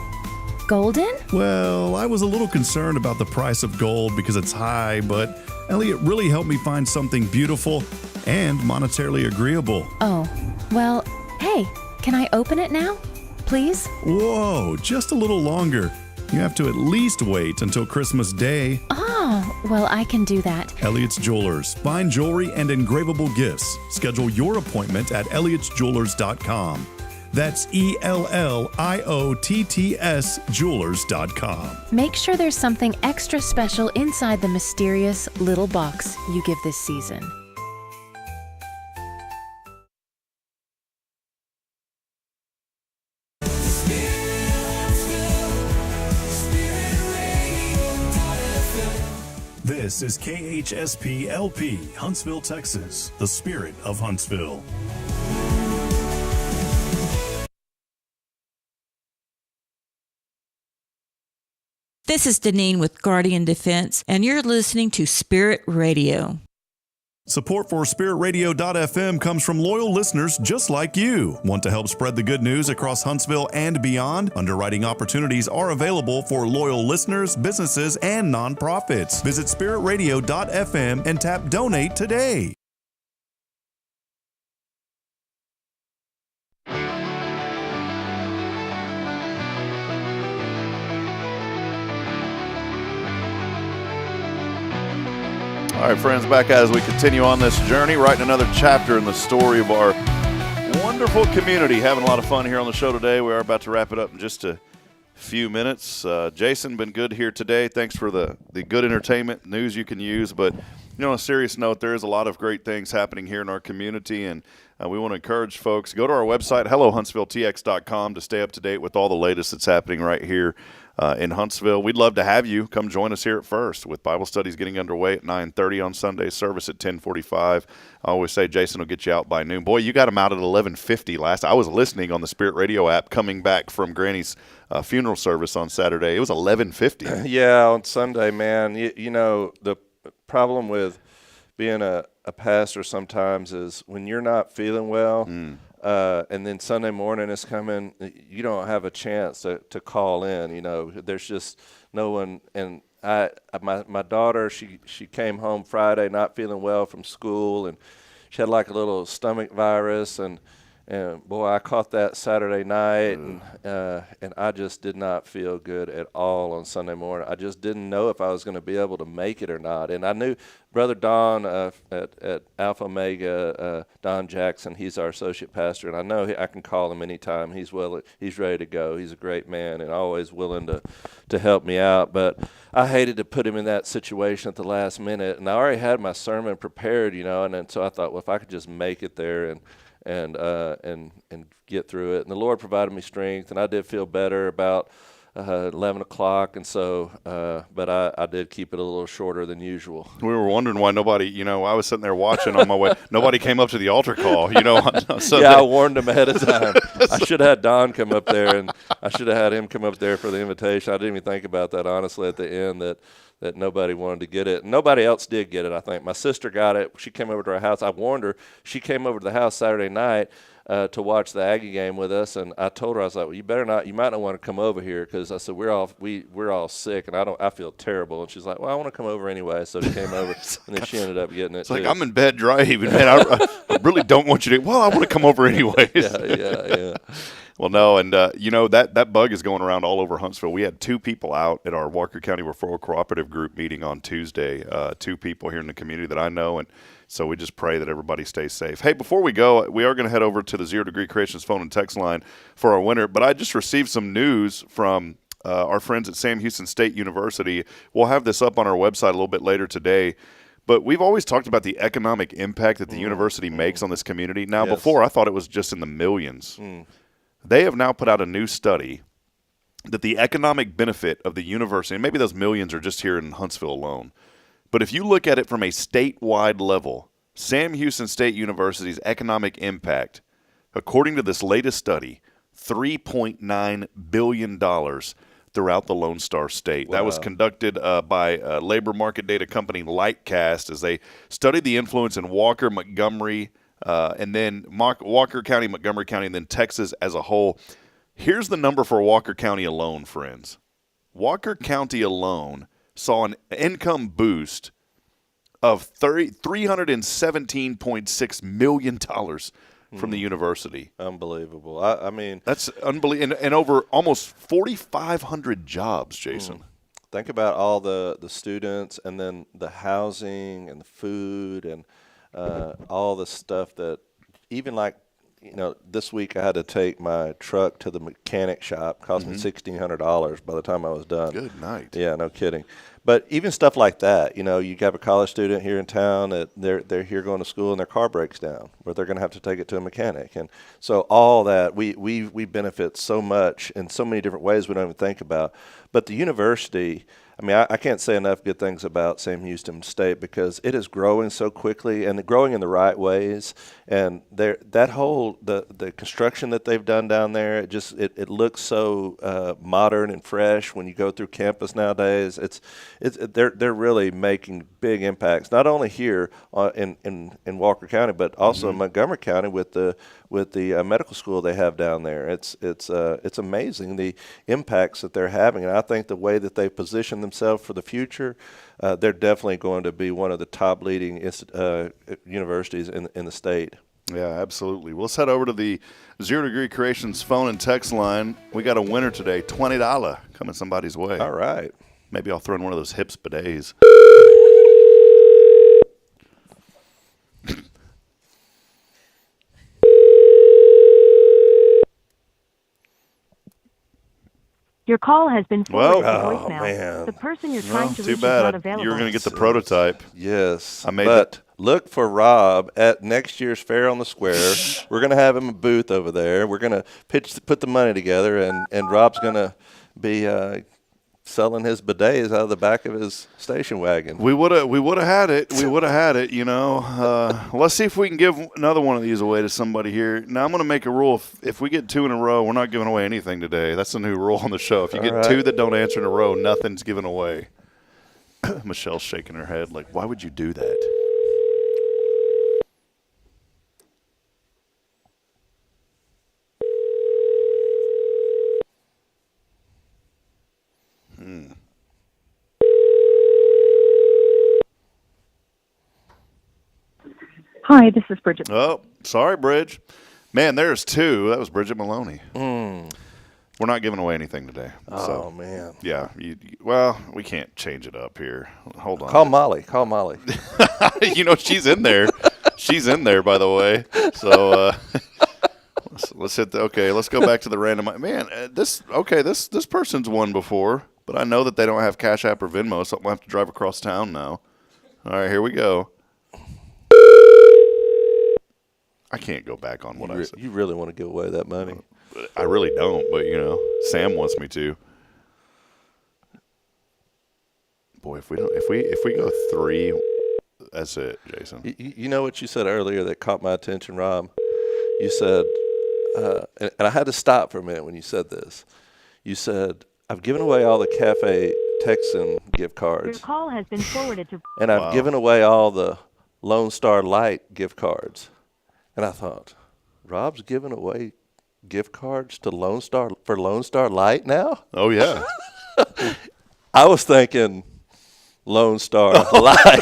golden? Well, I was a little concerned about the price of gold because it's high, but Elliot really helped me find something beautiful and monetarily agreeable. Oh, well, hey, can I open it now? Please? Whoa, just a little longer. You have to at least wait until Christmas Day. Oh, well, I can do that. Elliot's Jewelers. Fine jewelry and engravable gifts. Schedule your appointment at elliotsjewelers.com. That's ELLIOTTS Jewelers.com. Make sure there's something extra special inside the mysterious little box you give this season. This is KHSP LP, Huntsville, Texas, the spirit of Huntsville. This is Deneen with Guardian Defense, and you're listening to Spirit Radio. Support for SpiritRadio.fm comes from loyal listeners just like you. Want to help spread the good news across Huntsville and beyond? Underwriting opportunities are available for loyal listeners, businesses, and nonprofits. Visit SpiritRadio.fm and tap Donate today. All right, friends, back as we continue on this journey, writing another chapter in the story of our wonderful community. Having a lot of fun here on the show today. We are about to wrap it up in just a few minutes. Jason, been good here today. Thanks for the good entertainment, news you can use. But, on a serious note, there is a lot of great things happening here in our community, and we want to encourage folks. Go to our website, hellohuntsvilletx.com, to stay up to date with all the latest that's happening right here in Huntsville. We'd love to have you come join us here at First with Bible studies getting underway at 9:30 on Sunday, service at 10:45. I always say Jason will get you out by noon. Boy, you got him out at 11:50 last. I was listening on the Spirit Radio app coming back from Granny's funeral service on Saturday. It was 11:50. Yeah, on Sunday, man. You know, the problem with being a pastor sometimes is when you're not feeling well, and then Sunday morning is coming, you don't have a chance to call in. There's just no one. And my daughter, she came home Friday not feeling well from school, and she had like a little stomach virus, and boy, I caught that Saturday night, and I just did not feel good at all on Sunday morning. I just didn't know if I was going to be able to make it or not. And I knew Brother Don at Alpha Omega, Don Jackson, he's our associate pastor, and I know I can call him anytime. He's ready to go. He's a great man and always willing to help me out. But I hated to put him in that situation at the last minute, and I already had my sermon prepared, and so I thought, well, if I could just make it there and get through it. And the Lord provided me strength, and I did feel better about 11 o'clock, and so, but I did keep it a little shorter than usual. We were wondering why nobody, I was sitting there watching on my way. Nobody came up to the altar call, So yeah, I warned them ahead of time. I should have had Don come up there, and I should have had him come up there for the invitation. I didn't even think about that, honestly, at the end, that nobody wanted to get it. Nobody else did get it, I think. My sister got it. She came over to our house. I warned her. She came over to the house Saturday night to watch the Aggie game with us, and I told her, I was like, well, you might not want to come over here, because I said, we're all sick, and I feel terrible. And she's like, well, I want to come over anyway. So she came over, and then she ended up getting it. It's like, I'm in bed driving, man. I really don't want you to. Well, I want to come over anyways. Yeah. Well, no, and that bug is going around all over Huntsville. We had 2 people out at our Walker County Referral Cooperative Group meeting on Tuesday, 2 people here in the community that I know, and so we just pray that everybody stays safe. Hey, before we go, we are going to head over to the Zero Degree Creations phone and text line for our winner, but I just received some news from our friends at Sam Houston State University. We'll have this up on our website a little bit later today. But we've always talked about the economic impact that the university makes on this community. Now, before, I thought it was just in the millions. They have now put out a new study that the economic benefit of the university, and maybe those millions are just here in Huntsville alone, but if you look at it from a statewide level, Sam Houston State University's economic impact, according to this latest study, $3.9 billion throughout the Lone Star State. Wow. That was conducted by labor market data company Lightcast as they studied the influence in Walker, Montgomery, and then Walker County, Montgomery County, and then Texas as a whole. Here's the number for Walker County alone, friends. Walker County alone saw an income boost of $317.6 million from the university. Unbelievable. I mean, that's unbelievable. And over almost 4,500 jobs, Jason. Think about all the students and then the housing and the food and all the stuff that even like, this week I had to take my truck to the mechanic shop. Cost me $1,600 by the time I was done. Good night. Yeah, no kidding. But even stuff like that, you have a college student here in town that they're here going to school and their car breaks down, where they're going to have to take it to a mechanic. And so all that, we benefit so much in so many different ways we don't even think about. But the university, I mean, I can't say enough good things about Sam Houston State because it is growing so quickly and growing in the right ways. And that whole the construction that they've done down there, it looks so modern and fresh when you go through campus nowadays. They're really making big impacts, not only here in Walker County, but also in Montgomery County with the medical school they have down there. It's amazing the impacts that they're having, and I think the way that they position themselves for the future, they're definitely going to be one of the top leading universities in the state. Yeah, absolutely. Well, let's head over to the Zero Degree Creations phone and text line. We got a winner today, $20 coming somebody's way. All right. Maybe I'll throw in one of those hips bidets. Your call has been forwarded to Oh, voicemail. man. The person you're trying to reach is Too bad. not available. You were going to get the prototype. Yes. I made but look for Rob at next year's Fair on the Square. We're going to have him a booth over there. We're going to put the money together, and Rob's going to be selling his bidets out of the back of his station wagon. We would have had it. We would have had it, Let's see if we can give another one of these away to somebody here. Now, I'm going to make a rule. If we get 2 in a row, we're not giving away anything today. That's the new rule on the show. If you get 2 that don't answer in a row, nothing's given away. Michelle's shaking her head like, why would you do that? Hi, this is Bridget. Oh, sorry, Bridge. Man, there's 2. That was Bridget Maloney. We're not giving away anything today. Oh, man. Yeah. Well, we can't change it up here. Hold on. Call Molly. She's in there. She's in there, by the way. So let's hit let's go back to the random. Man, this person's won before, but I know that they don't have Cash App or Venmo, so I'm going to have to drive across town now. All right, here we go. I can't go back on what I said. You really want to give away that money? I really don't, but Sam wants me to. Boy, if we go 3, that's it, Jason. You know what you said earlier that caught my attention, Rob? You said, and I had to stop for a minute when you said this. You said, I've given away all the Cafe Texan gift cards. Your call has been forwarded to. And I've given away all the Lone Star Light gift cards. And I thought, Rob's giving away gift cards to Lone Star Light now? Oh, yeah. I was thinking Lone Star Light.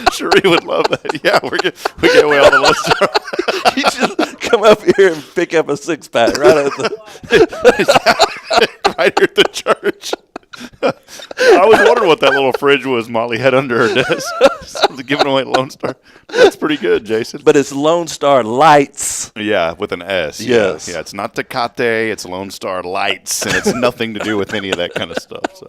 Sheree would love that. Yeah, we get away all the Lone Star. You just come up here and pick up a 6-pack right here at the church. I was wondering what that little fridge was Molly had under her desk. Giving away Lone Star. That's pretty good, Jason. But it's Lone Star Lights. Yeah, with an S. Yes. Yeah, it's not Tecate. It's Lone Star Lights, and it's nothing to do with any of that kind of stuff. So.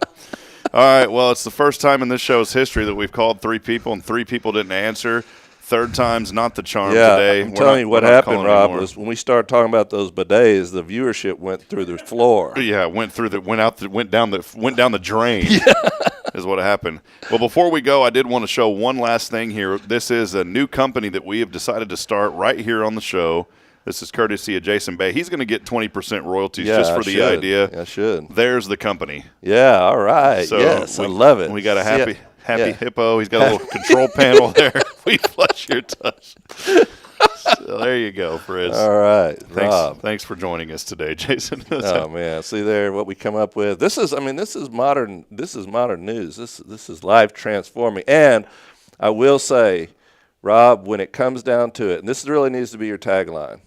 All right, well, it's the first time in this show's history that we've called 3 people, and 3 people didn't answer. Third time's not the charm yeah, today. I'm telling you what happened, Rob, was when we started talking about those bidets, the viewership went through the floor. Yeah, went down the drain. Is what happened. Well, before we go, I did want to show one last thing here. This is a new company that we have decided to start right here on the show. This is courtesy of Jason Bay. He's going to get 20% royalties just for the idea. I should. There's the company. Yeah, all right. So yes, I love it. We got a happy hippo. He's got a little control panel there. We flush your touch. So there you go, Fritz. All right, Rob. Thanks for joining us today, Jason. Oh man, see there what we come up with. This is modern news. This is life transforming. And I will say, Rob, when it comes down to it, and this really needs to be your tagline,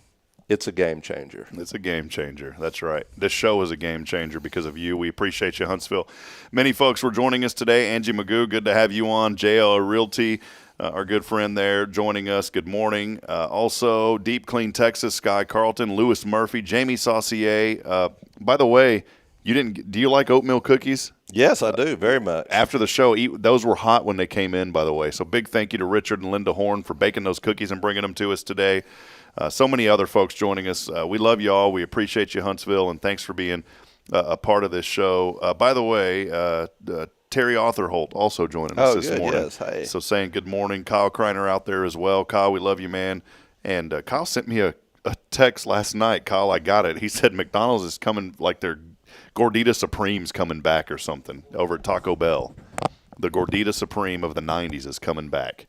it's a game changer. It's a game changer. That's right. This show is a game changer because of you. We appreciate you, Huntsville. Many folks were joining us today. Angie Magoo, good to have you on. JL Realty, our good friend there, joining us. Good morning. Also, Deep Clean Texas, Sky Carlton, Lewis Murphy, Jamie Saucier. By the way, do you like oatmeal cookies? Yes, I do, very much. After the show, those were hot when they came in, by the way. So big thank you to Richard and Linda Horn for baking those cookies and bringing them to us today. So many other folks joining us. We love you all. We appreciate you, Huntsville, and thanks for being a part of this show. By the way, Terry Arthurholt also joining us this morning. Yes. Hey. So saying good morning. Kyle Kreiner out there as well. Kyle, we love you, man. And Kyle sent me a text last night. Kyle, I got it. He said McDonald's is coming, like their Gordita Supreme's coming back or something over at Taco Bell. The Gordita Supreme of the 90s is coming back.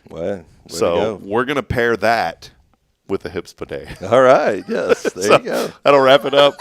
Well, so we're going to pair that with the hips bidet. All right, yes, there you go. That'll wrap it up.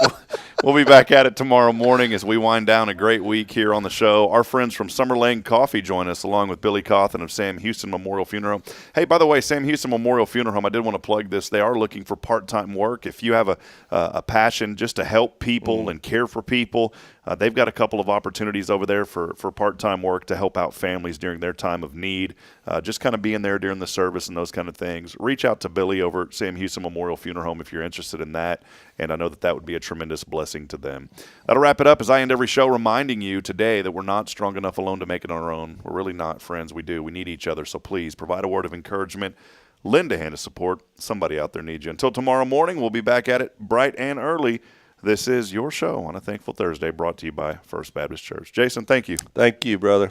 We'll be back at it tomorrow morning as we wind down a great week here on the show. Our friends from Summer Lane Coffee join us, along with Billy Cawthon of Sam Houston Memorial Funeral Home. Hey, by the way, Sam Houston Memorial Funeral Home, I did want to plug this. They are looking for part-time work. If you have a passion just to help people and care for people, they've got a couple of opportunities over there for part-time work to help out families during their time of need, just kind of being there during the service and those kind of things. Reach out to Billy over at Sam Houston Memorial Funeral Home if you're interested in that, and I know that would be a tremendous blessing to them. That'll wrap it up as I end every show reminding you today that we're not strong enough alone to make it on our own. We're really not, friends. We need each other, so please provide a word of encouragement. Lend a hand of support. Somebody out there needs you. Until tomorrow morning, we'll be back at it bright and early. This is your show on a Thankful Thursday, brought to you by First Baptist Church. Jason, thank you. Thank you, brother.